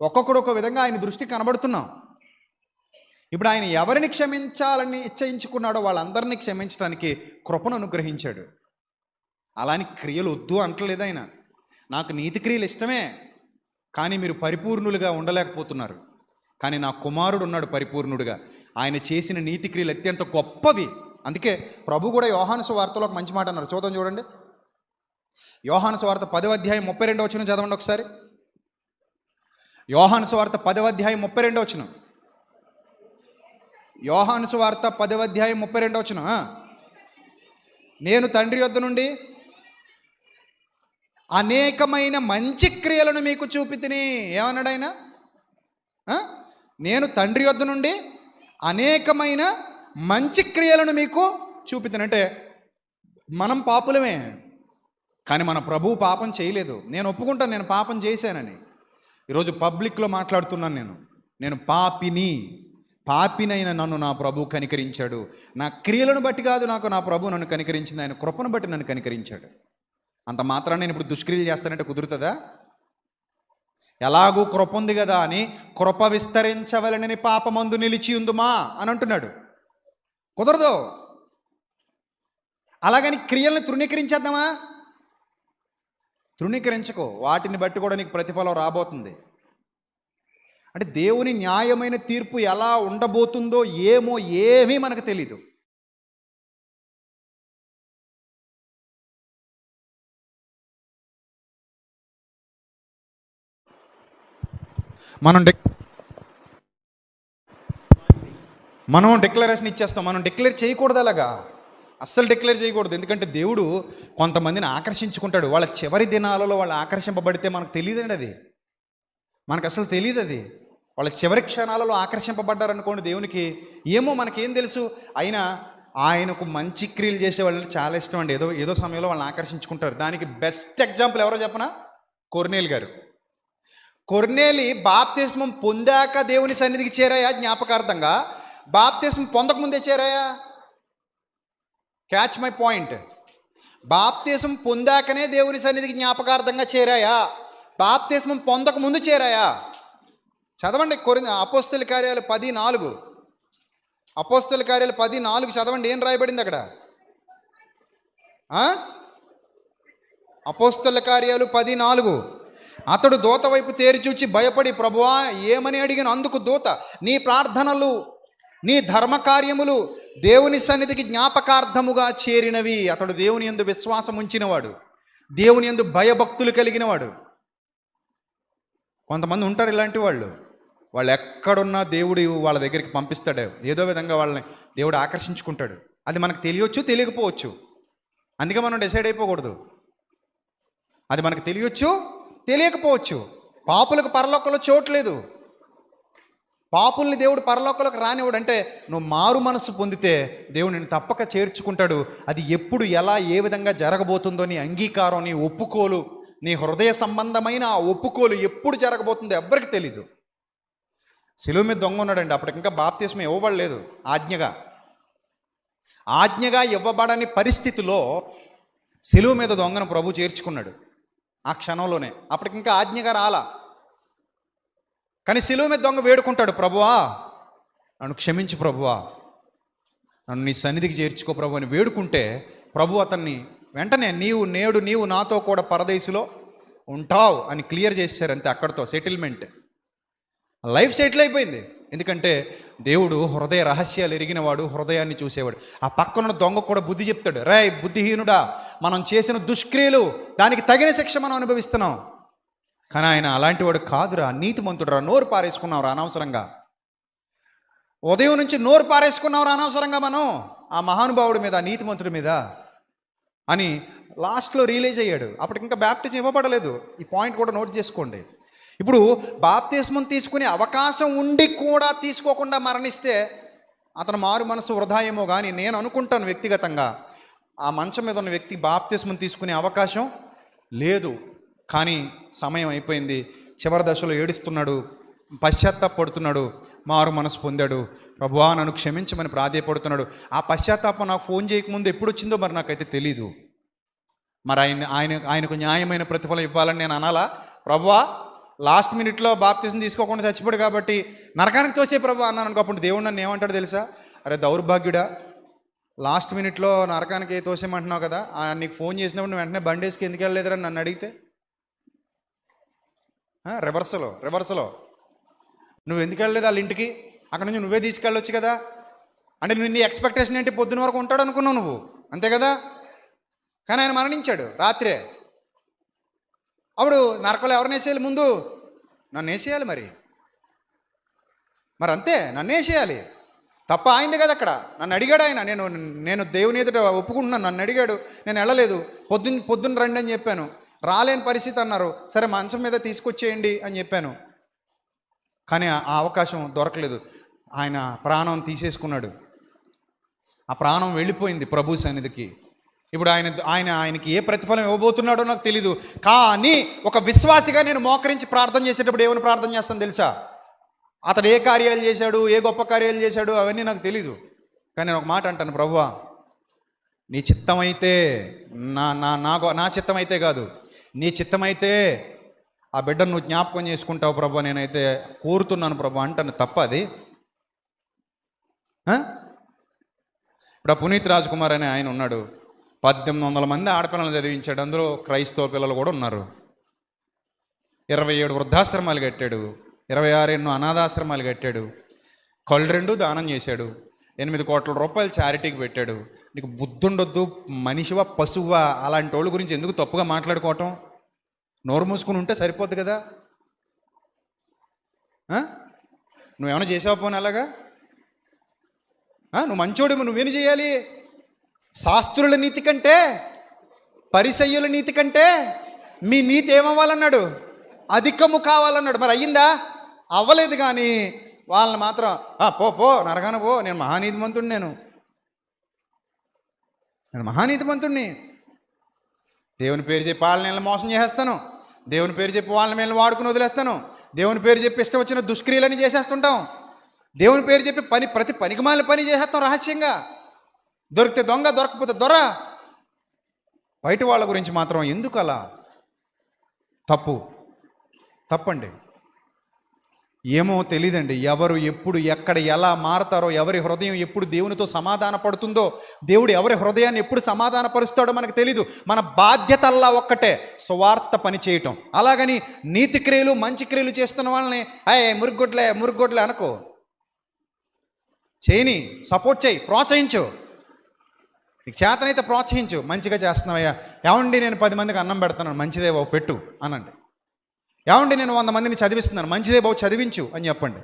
ఒక్కొక్కడు ఒక విధంగా ఆయన దృష్టి కనబడుతున్నాం. ఇప్పుడు ఆయన ఎవరిని క్షమించాలని ఇచ్చయించుకున్నాడో వాళ్ళందరినీ క్షమించడానికి కృపను అనుగ్రహించాడు. అలాని క్రియలు వద్దు అంటలేదు ఆయన. నాకు నీతి క్రియలు ఇష్టమే, కానీ మీరు పరిపూర్ణులుగా ఉండలేకపోతున్నారు. కానీ నా కుమారుడు ఉన్నాడు పరిపూర్ణుడుగా. ఆయన చేసిన నీతి క్రియలు అత్యంత గొప్పవి. అందుకే ప్రభు కూడా యోహాను సువార్తలో ఒక మంచి మాట అన్నారు. చూడండి, యోహాను సువార్త 10వ అధ్యాయం 32వ వచనం చదవండి ఒకసారి. యోహాను సువార్త 10వ అధ్యాయం 32వ వచనం. యోహాను సువార్త 10వ అధ్యాయం 32వ వచనం. నేను తండ్రి యొద్ద నుండి అనేకమైన మంచి క్రియలను మీకు చూపితిని. ఏమన్నాడు ఆయన? నేను తండ్రి యొద్ద నుండి అనేకమైన మంచి క్రియలను మీకు చూపితిని. అంటే మనం పాపులమే, కానీ మన ప్రభువు పాపం చేయలేదు. నేను ఒప్పుకుంటాను, నేను పాపం చేశానని. ఈరోజు పబ్లిక్లో మాట్లాడుతున్నాను. నేను పాపినైన నన్ను నా ప్రభు కనికరించాడు. నా క్రియలను బట్టి కాదు, నా ప్రభు నన్ను కనికరించింది. ఆయన కృపను బట్టి నన్ను కనికరించాడు. అంత మాత్రాన్ని నేను ఇప్పుడు దుష్క్రియలు చేస్తానంటే కుదురుతుందా? ఎలాగూ కృప ఉంది కదా అని కృప విస్తరించవలనని పాపమందు నిలిచి ఉందుమా అని అంటున్నాడు. కుదరదు. అలాగని క్రియలను తృణీకరించేద్దామా? తృణీకరించకో, వాటిని బట్టి కూడా నీకు ప్రతిఫలం రాబోతుంది. అంటే దేవుని న్యాయమైన తీర్పు ఎలా ఉండబోతుందో ఏమీ మనకు తెలీదు. మనం డిక్లరేషన్ ఇచ్చేస్తాం. మనం డిక్లేర్ చేయకూడదు, అలాగా అస్సలు డిక్లేర్ చేయకూడదు. ఎందుకంటే దేవుడు కొంతమందిని ఆకర్షించుకుంటాడు. వాళ్ళ చివరి దినాలలో వాళ్ళు ఆకర్షింపబడితే మనకు తెలియదండి, అది మనకు అసలు తెలియదు. అది వాళ్ళ చివరి క్షణాలలో ఆకర్షింపబడ్డారనుకోండి, దేవునికి మనకేం తెలుసు. అయినా ఆయనకు మంచి క్రియలు చేసే వాళ్ళు చాలా ఇష్టం అండి. ఏదో సమయంలో వాళ్ళని ఆకర్షించుకుంటారు. దానికి బెస్ట్ ఎగ్జాంపుల్ ఎవరో చెప్పనా? కొర్నేలి గారు. కొర్నేలి బాప్తిస్మం పొందాక దేవుని సన్నిధికి చేరాయా జ్ఞాపకార్థంగా? బాప్తిస్మం పొందకముందే చేరాయా? Catch my point. బాప్తిస్మం పొందాకనే దేవుని సన్నిధికి జ్ఞాపకార్థంగా చేరాయా? బాప్తిస్మం పొందక ముందు చేరాయా? చదవండి అపోస్తల కార్యాలు 10:4. అపోస్తల కార్యాలు 10:4 చదవండి. ఏం రాయబడింది అక్కడ? అపోస్తల కార్యాలు 10:4. అతడు దూత వైపు తేరిచూచి భయపడి, ప్రభువా ఏమని అడిగిన? అందుకు దూత, నీ ప్రార్థనలు నీ ధర్మకార్యములు దేవుని సన్నిధికి జ్ఞాపకార్థముగా చేరినవి. అతడు దేవుని యందు విశ్వాసం ఉంచినవాడు, దేవుని యందు భయభక్తులు కలిగినవాడు. కొంతమంది ఉంటారు ఇలాంటి వాళ్ళు ఎక్కడున్నా దేవుడు వాళ్ళ దగ్గరికి పంపిస్తాడు. ఏదో విధంగా వాళ్ళని దేవుడు ఆకర్షించుకుంటాడు. అది మనకు తెలియచ్చు, తెలియకపోవచ్చు. అందుకే మనం డిసైడ్ అయిపోకూడదు. అది మనకు తెలియచ్చు, తెలియకపోవచ్చు. పాపులకు పరలోకంలో చోట్లేదు. పాపుల్ని దేవుడు పరలోకంలోకి రానివాడు. అంటే నువ్వు మారు మనసు పొందితే దేవుడు నిన్ను తప్పక చేర్చుకుంటాడు. అది ఎప్పుడు, ఎలా, ఏ విధంగా జరగబోతుందో నీ అంగీకారం, నీ ఒప్పుకోలు, నీ హృదయ సంబంధమైన ఆ ఒప్పుకోలు ఎప్పుడు జరగబోతుందో ఎవ్వరికి తెలీదు. శిలువ మీద దొంగ ఉన్నాడండి. అప్పటికి ఇంకా బాప్తిస్మం ఇవ్వబడలేదు. ఆజ్ఞగా ఇవ్వబడని పరిస్థితిలో శిలువ మీద దొంగను ప్రభు చేర్చుకున్నాడు ఆ క్షణంలోనే. అప్పటికి ఇంకా ఆజ్ఞగా రాలా. కానీ శిలువ మీద దొంగ వేడుకుంటాడు, ప్రభువా నన్ను క్షమించు, ప్రభువా నన్ను నీ సన్నిధికి చేర్చుకో ప్రభు అని వేడుకుంటే ప్రభు అతన్ని వెంటనే నీవు నాతో కూడా పరదేశులో ఉంటావు అని క్లియర్ చేశారు. అంతే, అక్కడితో సెటిల్మెంట్. లైఫ్ సెటిల్ అయిపోయింది. ఎందుకంటే దేవుడు హృదయ రహస్యాలు ఎరిగినవాడు, హృదయాన్ని చూసేవాడు. ఆ పక్కనున్న దొంగ కూడా బుద్ధి చెప్తాడు, రేయ్ బుద్ధిహీనుడా, మనం చేసిన దుష్క్రియలు దానికి తగిన శిక్ష మనం అనుభవిస్తున్నాం. కానీ ఆయన అలాంటి వాడు కాదురా, నీతిమంతుడురా. నోరు పారేసుకున్నావురా అనవసరంగా. ఉదయం నుంచి నోరు పారేసుకున్నావురా అనవసరంగా మనం ఆ మహానుభావుడి మీద, ఆ నీతిమంతుడి మీద అని లాస్ట్లో రియలైజ్ అయ్యాడు. అప్పటికి ఇంకా బాప్టిజం ఇవ్వబడలేదు. ఈ పాయింట్ కూడా నోట్ చేసుకోండి. ఇప్పుడు బాప్తిస్మం తీసుకునే అవకాశం ఉండి కూడా తీసుకోకుండా మరణిస్తే అతను మారు మనసు వృధా ఏమో. కానీ నేను అనుకుంటాను వ్యక్తిగతంగా, ఆ మంచం మీద ఉన్న వ్యక్తి బాప్తిస్మం తీసుకునే అవకాశం లేదు. కానీ సమయం అయిపోయింది. చివరి దశలో ఏడుస్తున్నాడు, పశ్చాత్తాపడుతున్నాడు, మారు మనసు పొందాడు. ప్రభువా నన్ను క్షమించమని ప్రాధేయపడుతున్నాడు. ఆ పశ్చాత్తాపం నాకు ఫోన్ చేయకముందు ఎప్పుడు వచ్చిందో మరి నాకైతే తెలీదు. మరి ఆయనకు న్యాయమైన ప్రతిఫలం ఇవ్వాలని నేను అనాలా? ప్రభువా లాస్ట్ మినిట్లో బాప్తిజం తీసుకోకుండా చచ్చిపోడు కాబట్టి నరకానికి తోసే ప్రభు అన్నాను అనుకో. అప్పుడు దేవుడు నన్ను ఏమంటాడు తెలుసా? అరే దౌర్భాగ్యుడా, లాస్ట్ మినిట్లో నరకానికి తోసేయమంటున్నావు కదా, నీకు ఫోన్ చేసినప్పుడు నువ్వు వెంటనే బండేసుకి ఎందుకు వెళ్ళలేదురా నన్ను అడిగితే? రివర్సలో నువ్వు ఎందుకు వెళ్ళలేదు వాళ్ళ ఇంటికి? అక్కడ నుంచి నువ్వే తీసుకెళ్ళొచ్చు కదా. అంటే నువ్వు నీ ఎక్స్పెక్టేషన్ ఏంటి? పొద్దున వరకు ఉంటాడు అనుకున్నావు నువ్వు, అంతే కదా. కానీ ఆయన మరణించాడు రాత్రే. అప్పుడు నరకలో ఎవరిని వేసేయాలి? ముందు నన్ను వేసేయాలి. మరి అంతే, నన్ను వేసేయాలి. తప్ప ఆయింది కదా అక్కడ. నన్ను అడిగాడు ఆయన. నేను దేవుని ఎదుట ఒప్పుకుంటున్నాను. నన్ను అడిగాడు, నేను వెళ్ళలేదు. పొద్దున్న రండి అని చెప్పాను. రాలేని పరిస్థితి అన్నారు. సరే మంచం మీద తీసుకొచ్చేయండి అని చెప్పాను. కానీ ఆ అవకాశం దొరకలేదు. ఆయన ప్రాణం తీసేసుకున్నాడు. ఆ ప్రాణం వెళ్ళిపోయింది ప్రభు సన్నిధికి. ఇప్పుడు ఆయనకి ఏ ప్రతిఫలం ఇవ్వబోతున్నాడో నాకు తెలీదు. కానీ ఒక విశ్వాసిగా నేను మోకరించి ప్రార్థన చేసేటప్పుడు ఏమైనా ప్రార్థన చేస్తాను తెలుసా? అతడు ఏ కార్యాలు చేశాడు, ఏ గొప్ప కార్యాలు చేశాడు అవన్నీ నాకు తెలీదు. కానీ నేను ఒక మాట అంటాను, ప్రభువా నీ చిత్తమైతే, నా చిత్తమైతే కాదు, నీ చిత్తమైతే ఆ బిడ్డను నువ్వు జ్ఞాపకం చేసుకుంటావు ప్రభు, నేనైతే కోరుతున్నాను ప్రభు అంటాను. తప్ప అది? ఇప్పుడు ఆ పునీత్ రాజ్ కుమార్ అనే ఆయన ఉన్నాడు. 1800 మంది ఆడపిల్లలు చదివించాడు. అందులో క్రైస్తవ పిల్లలు కూడా ఉన్నారు. 27 వృద్ధాశ్రమాలు కట్టాడు. 26 ఎన్నో అనాథాశ్రమాలు కట్టాడు. కళ్ళు 2 దానం చేశాడు. 8 కోట్ల రూపాయలు చారిటీకి పెట్టాడు. నీకు బుద్ధుండొద్దు, మనిషివా పశువా అలాంటి వాళ్ళ గురించి ఎందుకు తప్పుగా మాట్లాడుకోవటం? నోరు మూసుకుని ఉంటే సరిపోద్ది కదా. నువ్వేమైనా చేసావా పోనీ అలాగా? నువ్వు మంచోడు, నువ్వేం చేయాలి? శాస్త్రుల నీతి కంటే, పరిసయ్యుల నీతి కంటే మీ నీతి ఏమవ్వాలన్నాడు? అధికము కావాలన్నాడు. మరి అయ్యిందా? అవ్వలేదు. కానీ వాళ్ళని మాత్రం పో నరగాన పో, నేను మహానీతిమంతుడిని, నేను మహానీతిమంతుడిని, దేవుని పేరు చెప్పి వాళ్ళని మోసం చేసేస్తాను, దేవుని పేరు చెప్పి వాళ్ళని మేము వాడుకుని వదిలేస్తాను, దేవుని పేరు చెప్పి ఇష్టం వచ్చిన దుష్క్రియలని చేసేస్తుంటాం, దేవుని పేరు చెప్పి ప్రతి పనికిమాలిన పని చేసేస్తాం రహస్యంగా. దొరికితే దొంగ, దొరకకపోతే దొర. బయట వాళ్ళ గురించి మాత్రం ఎందుకు అలా? తప్పండి. ఏమో తెలియదండి, ఎవరు ఎప్పుడు ఎక్కడ ఎలా మారతారో, ఎవరి హృదయం ఎప్పుడు దేవునితో సమాధాన పడుతుందో, దేవుడు ఎవరి హృదయాన్ని ఎప్పుడు సమాధాన పరుస్తాడో మనకు తెలీదు. మన బాధ్యతల్లా ఒక్కటే, సువార్త పని చేయటం. అలాగని నీతి క్రియలు మంచి క్రియలు చేస్తున్న వాళ్ళని మురుగుగొడ్లే అనుకో. చేయని, సపోర్ట్ చేయి, ప్రోత్సహించు. నీకు చేతనైతే ప్రోత్సహించు. మంచిగా చేస్తున్నావయ్యా, ఏమండి నేను 10 మందికి అన్నం పెడుతున్నాను, మంచిదే బాబు పెట్టు అనండి. ఏమండి నేను 100 మందిని చదివిస్తున్నాను, మంచిదే బాబు చదివించు అని చెప్పండి.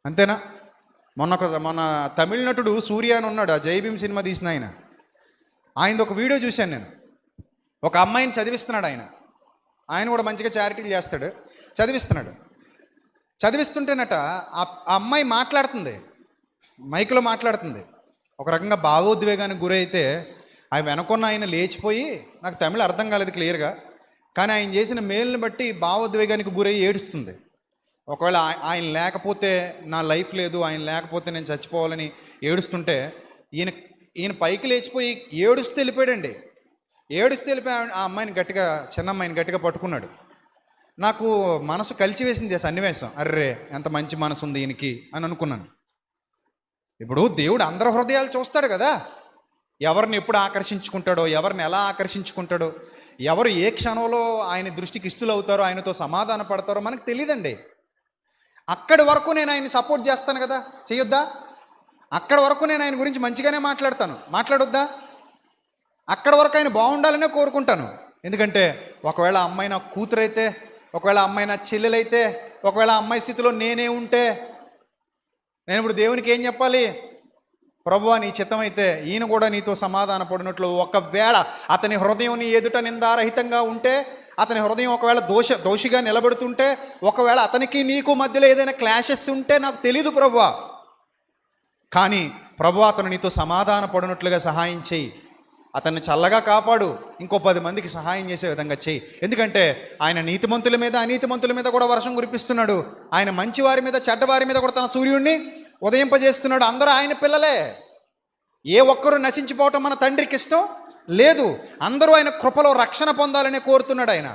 అంతేనా? మొన్న తమిళ నటుడు సూర్య అని ఉన్నాడు, ఆ జైభీం సినిమా తీసిన ఆయనది ఒక వీడియో చూశాను నేను. ఒక అమ్మాయిని చదివిస్తున్నాడు ఆయన కూడా మంచిగా చారిటీలు చేస్తాడు. చదివిస్తుంటేనట ఆ అమ్మాయి మాట్లాడుతుంది, మైక్లో మాట్లాడుతుంది. ఒక రకంగా భావోద్వేగానికి గురైతే ఆయన వెనకున్న ఆయన లేచిపోయి, నాకు తమిళ అర్థం కాలేదు క్లియర్గా, కానీ ఆయన చేసిన మేలుని బట్టి భావోద్వేగానికి గురై ఏడుస్తుంది. ఒకవేళ ఆయన లేకపోతే నా లైఫ్ లేదు, ఆయన లేకపోతే నేను చచ్చిపోవాలని ఏడుస్తుంటే ఈయన పైకి లేచిపోయి ఏడుస్తూ వెళ్ళిపోయాడండి. వెళ్ళిపోయి ఆ అమ్మాయిని గట్టిగా, చిన్న అమ్మాయిని గట్టిగా పట్టుకున్నాడు. నాకు మనసు కలిచివేసింది ఆ సన్నివేశం. అర్రే ఎంత మంచి మనసు ఉంది ఈయనకి అని అనుకున్నాను. ఇప్పుడు దేవుడు అందరి హృదయాలు చూస్తాడు కదా, ఎవరిని ఎప్పుడు ఆకర్షించుకుంటాడో, ఎవరిని ఎలా ఆకర్షించుకుంటాడో, ఎవరు ఏ క్షణంలో ఆయన దృష్టికి ఇష్టలవుతారో, ఆయనతో సమాధాన పడతారో మనకు తెలియదండి. అక్కడి వరకు నేను ఆయన్ని సపోర్ట్ చేస్తాను కదా, చేయొద్దా? అక్కడి వరకు నేను ఆయన గురించి మంచిగానే మాట్లాడొద్దా? అక్కడి వరకు ఆయన బాగుండాలనే కోరుకుంటాను. ఎందుకంటే ఒకవేళ అమ్మాయి నా కూతురైతే, ఒకవేళ అమ్మాయి నా చెల్లెలైతే, ఒకవేళ అమ్మాయి స్థితిలో నేనే ఉంటే నేను ఇప్పుడు దేవునికి ఏం చెప్పాలి? ప్రభువా నీ చిత్తమైతే ఈయన కూడా నీతో సమాధాన పడినట్లు. ఒకవేళ అతని హృదయం నీ ఎదుట నిందారహితంగా ఉంటే, అతని హృదయం ఒకవేళ దోషిగా నిలబడుతుంటే, ఒకవేళ అతనికి నీకు మధ్యలో ఏదైనా క్లాషెస్ ఉంటే నాకు తెలీదు ప్రభువా, కానీ ప్రభువా అతను నీతో సమాధాన పడినట్లుగా సహాయం చేయి, అతన్ని చల్లగా కాపాడు, ఇంకో 10 మందికి సహాయం చేసే విధంగా చేయి. ఎందుకంటే ఆయన నీతిమంతుల మీద అనీతిమంతుల మీద కూడా వర్షం కురిపిస్తున్నాడు. ఆయన మంచివారి మీద చెడ్డవారి మీద కూడా తన సూర్యుడిని ఉదయింపజేస్తున్నాడు. అందరూ ఆయన పిల్లలే. ఏ ఒక్కరూ నశించిపోవటం మన తండ్రికి ఇష్టం లేదు. అందరూ ఆయన కృపలో రక్షణ పొందాలని కోరుతున్నాడు ఆయన.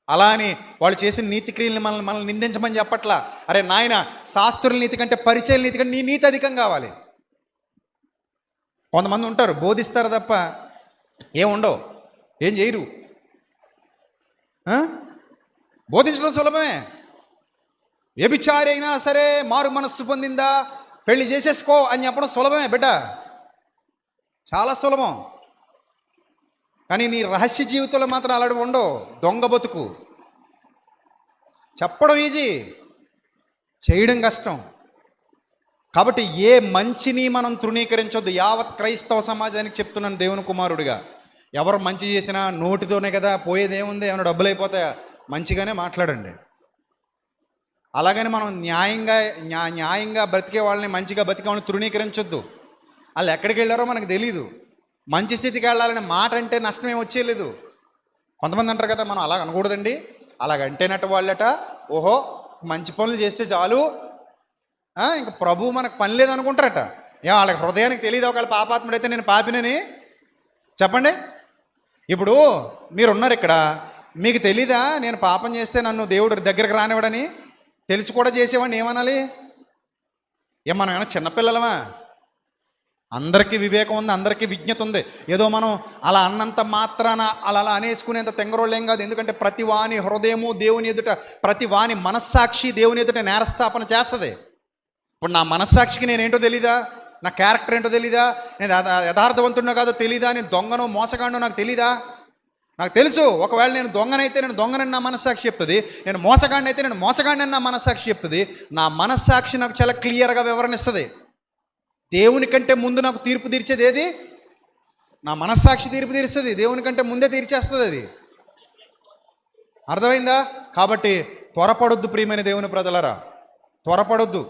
అలా అని వాళ్ళు చేసిన నీతి క్రియల్ని మనల్ని నిందించమని చెప్పట్లా. అరే నాయన, శాస్త్రుల నీతి కంటే పరిచయాల నీతి కంటే నీ నీతి అధికం కావాలి. కొంతమంది ఉంటారు బోధిస్తారు తప్ప ఏముండవు, ఏం చేయరు. బోధించడం సులభమే. వ్యభిచారి అయినా సరే మారు మనస్సు పొందిందా, పెళ్లి చేసేసుకో అని చెప్పడం సులభమే బిడ్డ, చాలా సులభం. కానీ నీ రహస్య జీవితంలో మాత్రం అలాంటివి ఉండవు. దొంగ బతుకు. చెప్పడం ఈజీ, చేయడం కష్టం. కాబట్టి ఏ మంచిని మనం తృణీకరించొద్దు. యావత్ క్రైస్తవ సమాజానికి చెప్తున్నాను దేవుని కుమారుడిగా. ఎవరు మంచి చేసినా నోటితోనే కదా, పోయేదేముంది, ఏమైనా డబ్బులు అయిపోతాయా? మంచిగానే మాట్లాడండి. అలాగని మనం న్యాయంగా బ్రతికే వాళ్ళని, మంచిగా బ్రతికే వాళ్ళని తృణీకరించొద్దు. వాళ్ళు ఎక్కడికి వెళ్ళారో మనకు తెలీదు. మంచి స్థితికి వెళ్ళాలని మాట అంటే నష్టం ఏం వచ్చేయలేదు. కొంతమంది అంటారు కదా, మనం అలాగ అనకూడదండి, అలాగంటేనట్ట వాళ్ళట, ఓహో మంచి పనులు చేస్తే చాలు, ఇంక ప్రభువు మనకు పని లేదనుకుంటారట. వాళ్ళకి హృదయానికి తెలియదు ఒకవేళ పాపాత్ముడైతే నేను పాపినని. చెప్పండి. ఇప్పుడు మీరున్నారు ఇక్కడ, మీకు తెలీదా నేను పాపం చేస్తే నన్ను దేవుడు దగ్గరకు రానివ్వడని? తెలిసి కూడా చేసేవాడిని ఏమనాలి? మనం ఏమన్నా చిన్నపిల్లలమా? అందరికీ వివేకం ఉంది, అందరికీ విజ్ఞత ఉంది. ఏదో మనం అలా అన్నంత మాత్రాన అలా అనేసుకునేంత తెంగరోళ్ళేం కాదు. ఎందుకంటే ప్రతి వాని హృదయము దేవుని ఎదుట, ప్రతి వాని మనస్సాక్షి దేవుని ఎదుట నేరస్థాపన చేస్తుంది. ఇప్పుడు నా మనస్సాక్షికి నేనేంటో తెలీదా? నా క్యారెక్టర్ ఏంటో తెలీదా? నేను యథార్థవంతుడినో కాదో తెలీదా? నేను దొంగనో మోసగాడినో నాకు తెలీదా? నాకు తెలుసు. ఒకవేళ నేను దొంగనైతే నేను దొంగనని నా మనస్సాక్షి చెప్తుంది, నేను మోసగాడిని అయితే నేను మోసగాడిని నా మనస్సాక్షి చెప్తుంది. నా మనస్సాక్షి నాకు చాలా క్లియర్గా వివరణ ఇస్తుంది. దేవుని కంటే ముందు నాకు తీర్పు తీర్చేది ఏది? నా మనస్సాక్షి తీర్పు తీరుస్తుంది. దేవుని కంటే ముందే తీర్చేస్తుంది అది. అర్థమైందా? కాబట్టి త్వరపడొద్దు ప్రియమైన దేవుని ప్రజలరా, త్వరపడొద్దు.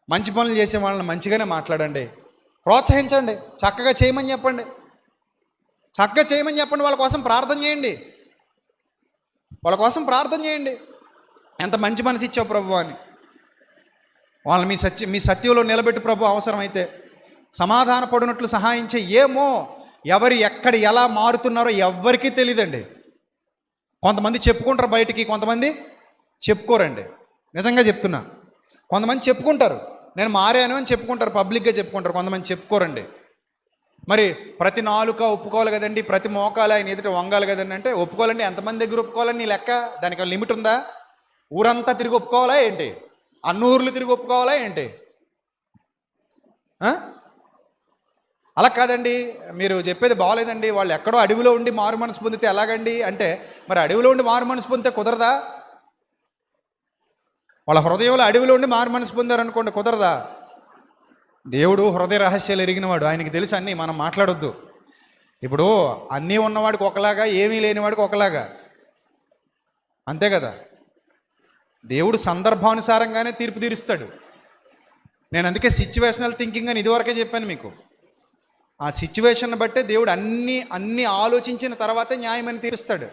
మంచి పనులు చేసే వాళ్ళని మంచిగానే మాట్లాడండి, ప్రోత్సహించండి, చక్కగా చేయమని చెప్పండి, వాళ్ళ కోసం ప్రార్థన చేయండి. ఎంత మంచి మనసు ఇచ్చావు ప్రభు అని వాళ్ళని మీ సత్యంలో నిలబెట్టి ప్రభు అవసరమైతే సమాధాన పడినట్లు సహాయం చేయి. ఏమో ఎవరు ఎక్కడ ఎలా మారుతున్నారో ఎవ్వరికీ తెలియదండి. కొంతమంది చెప్పుకుంటారు బయటికి, కొంతమంది చెప్పుకోరండి. నిజంగా చెప్తున్నా, కొంతమంది చెప్పుకుంటారు నేను మారాను అని చెప్పుకుంటారు, పబ్లిక్గా చెప్పుకుంటారు. కొంతమంది చెప్పుకోరండి. మరి ప్రతి నాలుక ఒప్పుకోవాలి కదండి, ప్రతి మోకాలు ఆయన ఎదుట వంగాలి కదండి. అంటే ఒప్పుకోవాలండి, ఎంతమంది దగ్గర ఒప్పుకోవాలని నీ లెక్క? దానికి లిమిట్ ఉందా? ఊరంతా తిరిగి ఒప్పుకోవాలా ఏంటి? అన్నూర్లు తిరిగి ఒప్పుకోవాలా ఏంటి? అలా కాదండి, మీరు చెప్పేది బాగోలేదండి. వాళ్ళు ఎక్కడో అడవిలో ఉండి మారు మనసు పొందితే ఎలాగండి అంటే, మరి అడవిలో ఉండి మారు మనసు పొందితే కుదరదా? వాళ్ళ హృదయంలో అడవిలో ఉండి మారు మనసు పొందారనుకోండి, కుదరదా? దేవుడు హృదయ రహస్యాలు ఎరిగినవాడు, ఆయనకి తెలుసు అన్నీ. మనం మాట్లాడొద్దు. ఇప్పుడు అన్నీ ఉన్నవాడికి ఒకలాగా, ఏమీ లేనివాడికి ఒకలాగా, అంతే కదా. దేవుడు సందర్భానుసారంగానే తీర్పు తీరుస్తాడు. నేను అందుకే సిచ్యువేషనల్ థింకింగ్ అని ఇదివరకే చెప్పాను మీకు. ఆ సిచ్యువేషన్ బట్టే దేవుడు అన్ని ఆలోచించిన తర్వాతే న్యాయమని తీరుస్తాడు.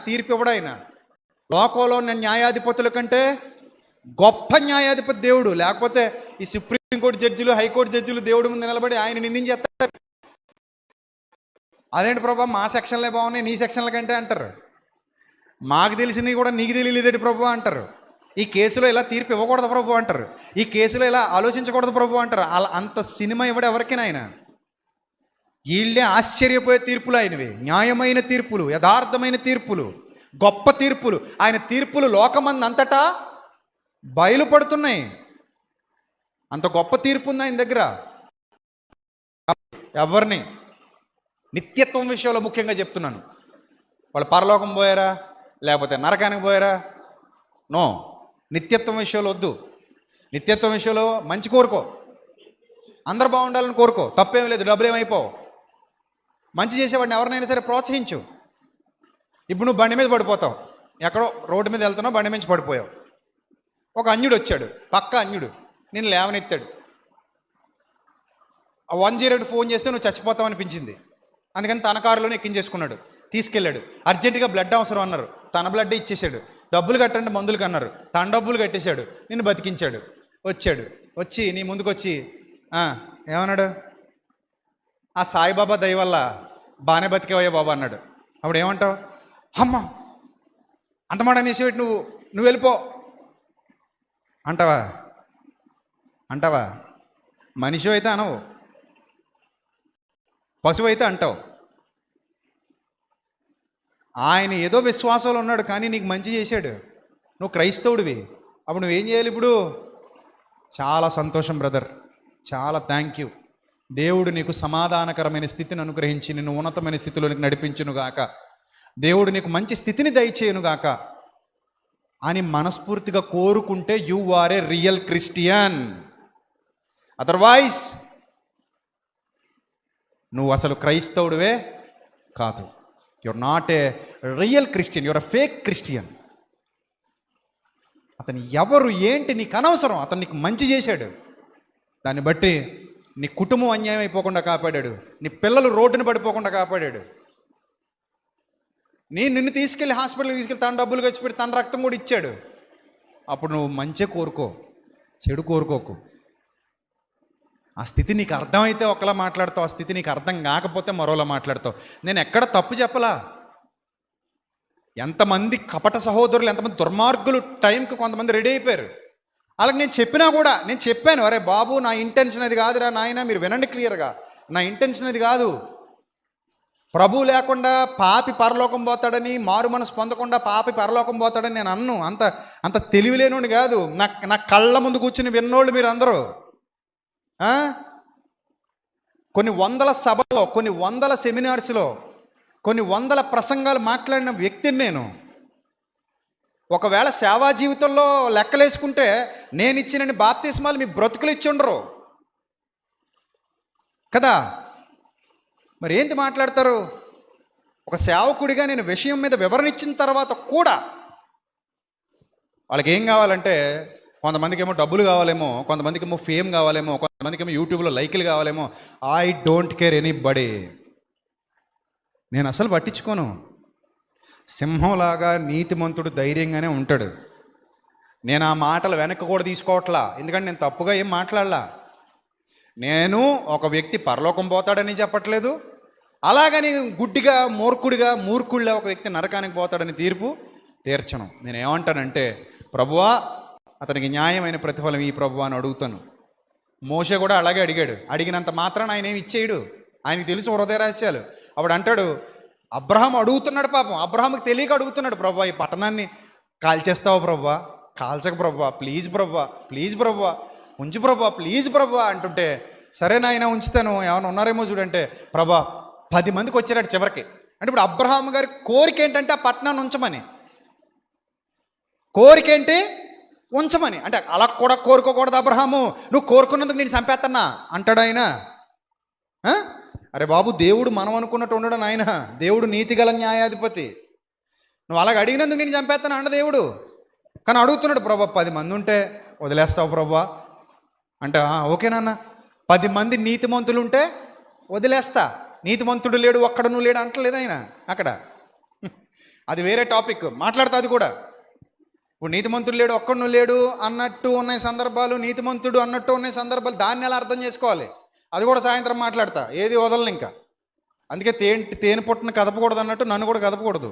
తీర్పు ఇవ్వడు ఆయన. లోకంలో ఉన్న న్యాయాధిపతుల కంటే గొప్ప న్యాయాధిపతి దేవుడు. లేకపోతే ఈ సుప్రీంకోర్టు జడ్జిలు, హైకోర్టు జడ్జిలు దేవుడి ముందు నిలబడి ఆయన నిందించేస్తారు. అదేంటి ప్రభా మా సెక్షన్లే బాగున్నాయి నీ సెక్షన్ల కంటే అంటారు. మాకు తెలిసినవి కూడా నీకు తెలియలేదేంటి ప్రభు అంటారు. ఈ కేసులో ఇలా తీర్పు ఇవ్వకూడదు ప్రభు అంటారు. ఈ కేసులో ఇలా ఆలోచించకూడదు ప్రభు అంటారు. అలా అంత సినిమా ఇవ్వడు ఎవరికైనా ఆయన. వీళ్ళే ఆశ్చర్యపోయే తీర్పులు ఆయనవి. న్యాయమైన తీర్పులు, యథార్థమైన తీర్పులు, గొప్ప తీర్పులు. ఆయన తీర్పులు లోకమంది అంతటా బయలుపడుతున్నాయి. అంత గొప్ప తీర్పు ఉంది ఆయన దగ్గర. ఎవరిని నిత్యత్వం విషయంలో ముఖ్యంగా చెప్తున్నాను. వాళ్ళు పరలోకం పోయారా లేకపోతే నరకానికి పోయారా? నో, నిత్యత్వం విషయంలో వద్దు. నిత్యత్వం విషయంలో మంచి కోరుకో, అందరు బాగుండాలని కోరుకో, తప్పేం లేదు, డబ్బులేమైపోవు. మంచి చేసేవాడిని ఎవరినైనా సరే ప్రోత్సహించు. ఇప్పుడు నువ్వు బండి మీద పడిపోతావు, ఎక్కడో రోడ్డు మీద వెళ్తున్నావు, బండి మీద పడిపోయావు. ఒక అన్యుడు వచ్చాడు, పక్క అన్యుడు నేను లేవనెత్తాడు. 108 ఫోన్ చేస్తే నువ్వు చచ్చిపోతావు అనిపించింది. అందుకని తన కారులోనే ఎక్కించేసుకున్నాడు, తీసుకెళ్ళాడు. అర్జెంటుగా బ్లడ్ అవసరం అన్నారు, తన బ్లడ్ ఇచ్చేసాడు. డబ్బులు కట్టండి మందులకు అన్నారు, తన డబ్బులు కట్టేశాడు, నిన్ను బతికించాడు. వచ్చి నీ ముందుకు వచ్చి ఏమన్నాడు? ఆ సాయిబాబా దయ వల్ల బాగానే బతికేవయ్యా బాబా అన్నాడు. అప్పుడు ఏమంటావు? అమ్మ అంత మాట అనేసి నువ్వు వెళ్ళిపో అంటావా? మనిషి అయితే అనవు, పశువు అయితే అంటావు. ఆయన ఏదో విశ్వాసంలో ఉన్నాడు కానీ నీకు మంచి చేశాడు, నువ్వు క్రైస్తవుడివి. అప్పుడు నువ్వేం చేయాలి? ఇప్పుడు చాలా సంతోషం బ్రదర్, చాలా థ్యాంక్ యూ. దేవుడు నీకు సమాధానకరమైన స్థితిని అనుగ్రహించి నిన్ను ఉన్నతమైన స్థితిలోనికి నడిపించునుగాక, దేవుడు నీకు మంచి స్థితిని దయచేయునుగాక అని మనస్ఫూర్తిగా కోరుకుంటే you are a real Christian. Otherwise నువ్వు అసలు క్రైస్తవుడివే కాదు. You're not a real Christian, you're a fake Christian. అతను ఎవరు ఏంటి నీకు అనవసరం. అతను నీకు మంచి చేశాడు, దాన్ని బట్టి నీ కుటుంబం అన్యాయం అయిపోకుండా కాపాడాడు, నీ పిల్లలు రోడ్డున పడిపోకుండా కాపాడాడు. నిన్ను తీసుకెళ్ళి హాస్పిటల్కి తీసుకెళ్ళి తన డబ్బులు ఖర్చు పెట్టి తన రక్తం కూడా ఇచ్చాడు. అప్పుడు నువ్వు మంచి కోరుకో, చెడు కోరుకోకు. ఆ స్థితి నీకు అర్థమైతే ఒకలా మాట్లాడతావు, ఆ స్థితి నీకు అర్థం కాకపోతే మరోలా మాట్లాడతావు. నేను ఎక్కడ తప్పు చెప్పలా. ఎంతమంది కపట సహోదరులు, ఎంతమంది దుర్మార్గులు టైంకి కొంతమంది రెడీ అయిపోయారు. అలాగే నేను చెప్పినా కూడా, నేను చెప్పాను, అరే బాబు నా ఇంటెన్షన్ అది కాదురా నాయన, మీరు వినండి క్లియర్గా, నా ఇంటెన్షన్ అది కాదు. ప్రభు లేకుండా పాపి పరలోకం పోతాడని, మారు మనసు పొందకుండా పాపి పరలోకం పోతాడని నేను అన్ను. అంత తెలివిలేనోడు కాదు. నా కళ్ళ ముందు కూర్చుని విన్నోళ్ళు మీరు అందరూ. కొన్ని వందల సభలో, కొన్ని వందల సెమినార్స్లో, కొన్ని వందల ప్రసంగాలు మాట్లాడిన వ్యక్తిని నేను. ఒకవేళ సేవా జీవితంలో లెక్కలేసుకుంటే నేను ఇచ్చినన్ని బాప్తిస్మాలు మీ బ్రతుకులు ఇచ్చి ఉండరు కదా. మరి ఏంటి మాట్లాడతారు? ఒక సేవకుడిగా నేను విషయం మీద వివరణ ఇచ్చిన తర్వాత కూడా వాళ్ళకి ఏం కావాలంటే, కొంతమందికి ఏమో డబ్బులు కావాలేమో, కొంతమందికి ఏమో ఫేమ్ కావాలేమో, కొంతమందికి ఏమో యూట్యూబ్లో లైకులు కావాలేమో. I don't care anybody. నేను అసలు పట్టించుకోను. సింహంలాగా నీతిమంతుడు ధైర్యంగానే ఉంటాడు. నేను ఆ మాటలు వెనక్కి కూడా తీసుకోవట్లా, ఎందుకంటే నేను తప్పుగా ఏం మాట్లాడలా. నేను ఒక వ్యక్తి పరలోకం పోతాడని చెప్పట్లేదు, అలాగని గుడ్డిగా మూర్ఖుడిగా ఒక వ్యక్తి నరకానికి పోతాడని తీర్పు తీర్చను. నేను ఏమంటానంటే, ప్రభువా అతనికి న్యాయమైన ప్రతిఫలం ఈ ప్రభువా అని అడుగుతాను. మోషే కూడా అలాగే అడిగాడు. అడిగినంత మాత్రాన ఆయన ఏమి ఇచ్చేయడు, ఆయనకి తెలుసు హృదయ రహస్యాలు. అప్పుడు అంటాడు, అబ్రహాం అడుగుతున్నాడు, పాపం అబ్రహాంకి తెలియక అడుగుతున్నాడు, ప్రభువా ఈ పట్టణాన్ని కాల్చేస్తావా ప్రభువా, కాల్చక ప్రభువా, ప్లీజ్ ప్రభువా, ప్లీజ్ ప్రభువా, ఉంచు ప్రభువా, ప్లీజ్ ప్రభువా అంటుంటే, సరే నాయన ఉంచుతాను, ఏమైనా ఉన్నారేమో చూడంటే, ప్రభా 10 మందికి వచ్చారట చివరికి. అంటే ఇప్పుడు అబ్రహాం గారి కోరిక ఏంటంటే ఆ పట్టణాన్ని ఉంచమని. కోరిక ఏంటి? ఉంచమని. అంటే అలా కూడా కోరుకోకూడదు అబ్రహాము, నువ్వు కోరుకున్నందుకు నేను చంపేస్తున్నా అంటాడు ఆయన. అరే బాబు, దేవుడు మనం అనుకున్నట్టు ఉండడు నాయన, దేవుడు నీతిగల న్యాయాధిపతి. నువ్వు అలాగ అడిగినందుకు నేను చంపేస్తాను అన్న దేవుడు. కానీ అడుగుతున్నాడు, ప్రభా 10 మంది ఉంటే వదిలేస్తావు ప్రభా అంటే, ఓకేనన్నా 10 మంది నీతిమంతులు ఉంటే వదిలేస్తా, నీతిమంతుడు లేడు ఒక్కడను లేడు అంటలేదు ఆయన అక్కడ. అది వేరే టాపిక్, మాట్లాడతా అది కూడా. ఇప్పుడు నీతిమంతుడు లేడు ఒక్కడను లేడు అన్నట్టు ఉన్నాయి సందర్భాలు, నీతిమంతుడు అన్నట్టు ఉన్నాయి సందర్భాలు, దాన్ని ఎలా అర్థం చేసుకోవాలి అది కూడా సాయంత్రం మాట్లాడతా. ఏది వదలను ఇంకా. అందుకే తేనె పుట్టను కదపకూడదు అన్నట్టు నన్ను కూడా కదపకూడదు.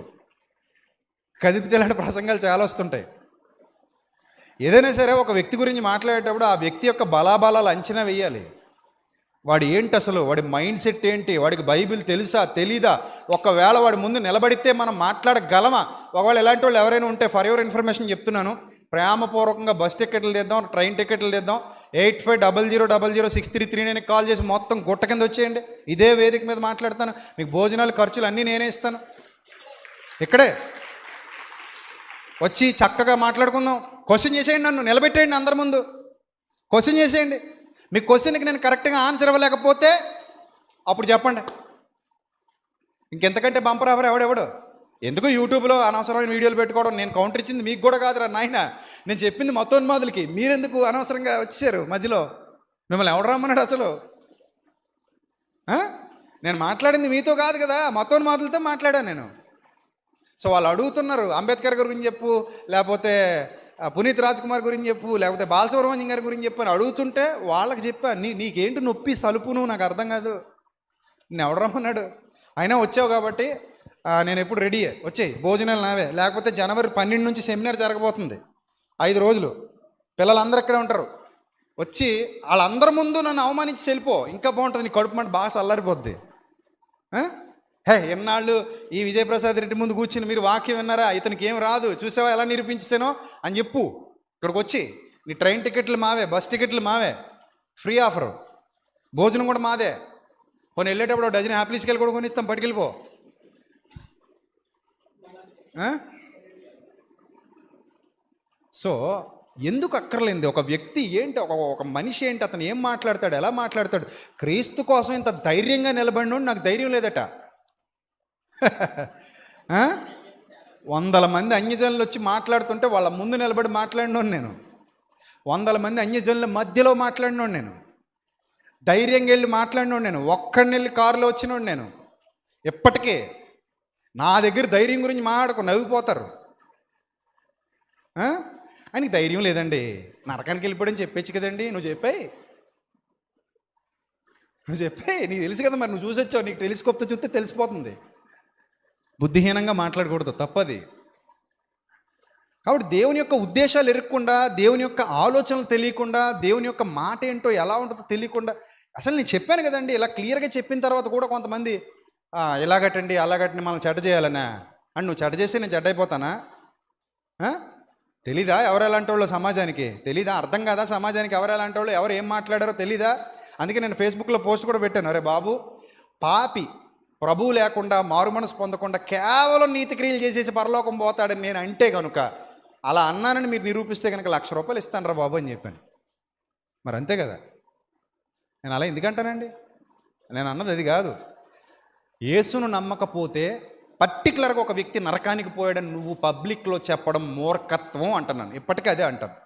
కదిపితే ఇలాంటి ప్రసంగాలు చాలా వస్తుంటాయి. ఏదైనా సరే ఒక వ్యక్తి గురించి మాట్లాడేటప్పుడు ఆ వ్యక్తి యొక్క బలాబలాలు అంచనా వేయాలి. వాడు ఏంటి అసలు, వాడి మైండ్ సెట్ ఏంటి, వాడికి బైబిల్ తెలుసా తెలీదా, ఒకవేళ వాడి ముందు నిలబడితే మనం మాట్లాడగలమా. ఒకవేళ ఎలాంటి వాళ్ళు ఎవరైనా ఉంటే, ఫర్ యువర్ ఇన్ఫర్మేషన్ చెప్తున్నాను, ప్రేమపూర్వకంగా బస్ టికెట్లు తెద్దాం, ట్రైన్ టికెట్లు తెద్దాం, 8500006339 కాల్ చేసి మొత్తం గుట్ట కింద వచ్చేయండి. ఇదే వేదిక మీద మాట్లాడతాను, మీకు భోజనాలు ఖర్చులు అన్నీ నేనే ఇస్తాను. ఇక్కడే వచ్చి చక్కగా మాట్లాడుకుందాం. క్వశ్చన్ చేసేయండి, నన్ను నిలబెట్టేయండి, అందరి ముందు క్వశ్చన్ చేసేయండి. మీ క్వశ్చన్కి నేను కరెక్ట్గా ఆన్సర్ ఇవ్వలేకపోతే అప్పుడు చెప్పండి. ఇంకెంతకంటే బంపర్ ఆఫర్ ఎవడెవడు. ఎందుకు యూట్యూబ్లో అనవసరమైన వీడియోలు పెట్టుకోవడం. నేను కౌంటర్ ఇచ్చింది మీకు కూడా కాదురా నాయన, నేను చెప్పింది మతోన్మాదులకి. మీరెందుకు అనవసరంగా వచ్చారు మధ్యలో? మిమ్మల్ని ఎవడు రమ్మన్నాడు అసలు? నేను మాట్లాడింది మీతో కాదు కదా, మతోన్మాదులతో మాట్లాడాను నేను. సో వాళ్ళు అడుగుతున్నారు, అంబేద్కర్ గారి గురించి చెప్పు, లేకపోతే పునీత్ రాజ్ కుమార్ గురించి చెప్పు, లేకపోతే బాలసుబ్రహ్మణ్యం గారి గురించి చెప్పు అని అడుగుతుంటే వాళ్ళకి చెప్పా, నీకేంటి నొప్పి సలుపు, నువ్వు నాకు అర్థం కాదు, నేను ఎవడు రమ్మన్నాడు. అయినా వచ్చావు కాబట్టి నేను ఎప్పుడు రెడీయే, వచ్చేయి, భోజనాలు నావే. లేకపోతే జనవరి 12 నుంచి సెమినార్ జరగబోతుంది, 5 రోజులు. పిల్లలందరూ ఇక్కడే ఉంటారు. వచ్చి వాళ్ళందరి ముందు నన్ను అవమానించి వెళ్ళిపో, ఇంకా బాగుంటుంది, నీ కడుపు మంట బాగా చల్లారిపోద్ది. ఎన్నాళ్ళు ఈ విజయప్రసాద్ రెడ్డి ముందు కూర్చుని మీరు వాక్యం విన్నారా, ఇతనికి ఏం రాదు, చూసావా ఎలా నిరూపించానో అని చెప్పు. ఇక్కడికి వచ్చి నీ ట్రైన్ టికెట్లు మావే, బస్ టికెట్లు మావే, ఫ్రీ ఆఫరు, భోజనం కూడా మాదే. కొన్ని వెళ్ళేటప్పుడు డజన్ యాప్లీస్కి కూడా కొని ఇస్తాం, పట్టుకెళ్ళిపో. సో ఎందుకు అక్కర్లేంది ఒక వ్యక్తి ఏంటి, ఒక మనిషి ఏంటి, అతను ఏం మాట్లాడతాడు, ఎలా మాట్లాడతాడు. క్రీస్తు కోసం ఇంత ధైర్యంగా నిలబడినోడు నాకు ధైర్యం లేదట. 100 మంది అన్యజనులు వచ్చి మాట్లాడుతుంటే వాళ్ళ ముందు నిలబడి మాట్లాడినోడు నేను. 100 మంది అన్యజనుల మధ్యలో మాట్లాడినోడు నేను. ధైర్యంగా వెళ్ళి మాట్లాడినోడు నేను. ఒక్కడిని వెళ్ళి కారులో వచ్చినోడు నేను. ఎప్పటికే నా దగ్గర ధైర్యం గురించి మాట్లాడుకో, నవ్విపోతారు. ఆయనకి ధైర్యం లేదండి, నరకానికి వెళ్ళిపోయాడని చెప్పచ్చు కదండి. నువ్వు చెప్పాయి నీకు తెలుసు కదా, మరి నువ్వు చూసి వచ్చావు, నీకు టెలిస్కోప్తో చూస్తే తెలిసిపోతుంది. బుద్ధిహీనంగా మాట్లాడకూడదు, తప్పది. కాబట్టి దేవుని యొక్క ఉద్దేశాలు ఎరగకుండా, దేవుని యొక్క ఆలోచనలు తెలియకుండా, దేవుని యొక్క మాట ఏంటో ఎలా ఉంటుందో తెలియకుండా, అసలు నేను చెప్పాను కదండి, ఇలా క్లియర్గా చెప్పిన తర్వాత కూడా కొంతమంది ఇలాగట్టండి అలాగట్టండి మనం చెడ్డ చేయాలనా అని. నువ్వు చెడ్డ చేస్తే నేను చెడ్డ అయిపోతానా? తెలీదా ఎవరు ఎలాంటి వాళ్ళు సమాజానికి? తెలీదా? అర్థం కాదా సమాజానికి ఎవరు ఎలాంటి వాళ్ళు, ఎవరు ఏం మాట్లాడారో తెలీదా? అందుకే నేను ఫేస్బుక్లో పోస్ట్ కూడా పెట్టాను, అరే బాబు, పాపి ప్రభువు లేకుండా, మారు మనసు పొందకుండా కేవలం నీతి క్రియలు చేసేసి పరలోకం పోతాడని నేను అంటే కనుక, అలా అన్నానని మీరు నిరూపిస్తే కనుక ₹1,00,000 ఇస్తాను రా బాబు అని చెప్పాను. మరి అంతే కదా, నేను అలా ఎందుకంటానండి? నేను అన్నది అది కాదు. యేసును నమ్మకపోతే పర్టికులర్గా ఒక వ్యక్తి నరకానికి పోయాడని నువ్వు పబ్లిక్లో చెప్పడం మూర్ఖత్వం అంటున్నాను. ఇప్పటికీ అదే అంటాను.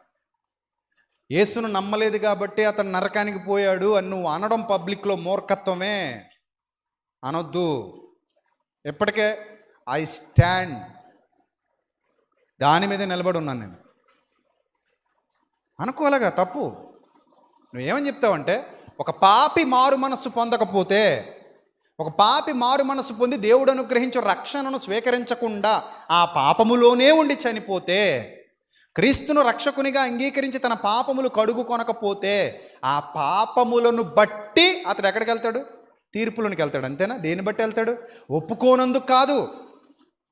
యేసును నమ్మలేదు కాబట్టి అతను నరకానికి పోయాడు అని నువ్వు అనడం పబ్లిక్లో మూర్ఖత్వమే, అనొద్దు. ఎప్పటికే ఐ స్టాండ్, దాని మీద నిలబడి ఉన్నాను నేను. అనుకోలేగా తప్పు. నువ్వేమని చెప్తావంటే ఒక పాపి మారు మనస్సు పొందకపోతే, ఒక పాపి మారు మనస్సు పొంది దేవుడు అనుగ్రహించే రక్షణను స్వీకరించకుండా ఆ పాపములోనే ఉండి చనిపోతే, క్రీస్తును రక్షకునిగా అంగీకరించి తన పాపములు కడుగు కొనకపోతే, ఆ పాపములను బట్టి అతడు ఎక్కడికి వెళ్తాడు? తీర్పులోనికి వెళ్తాడు. అంతేనా? దేన్ని బట్టి వెళ్తాడు? ఒప్పుకోనందుకు కాదు.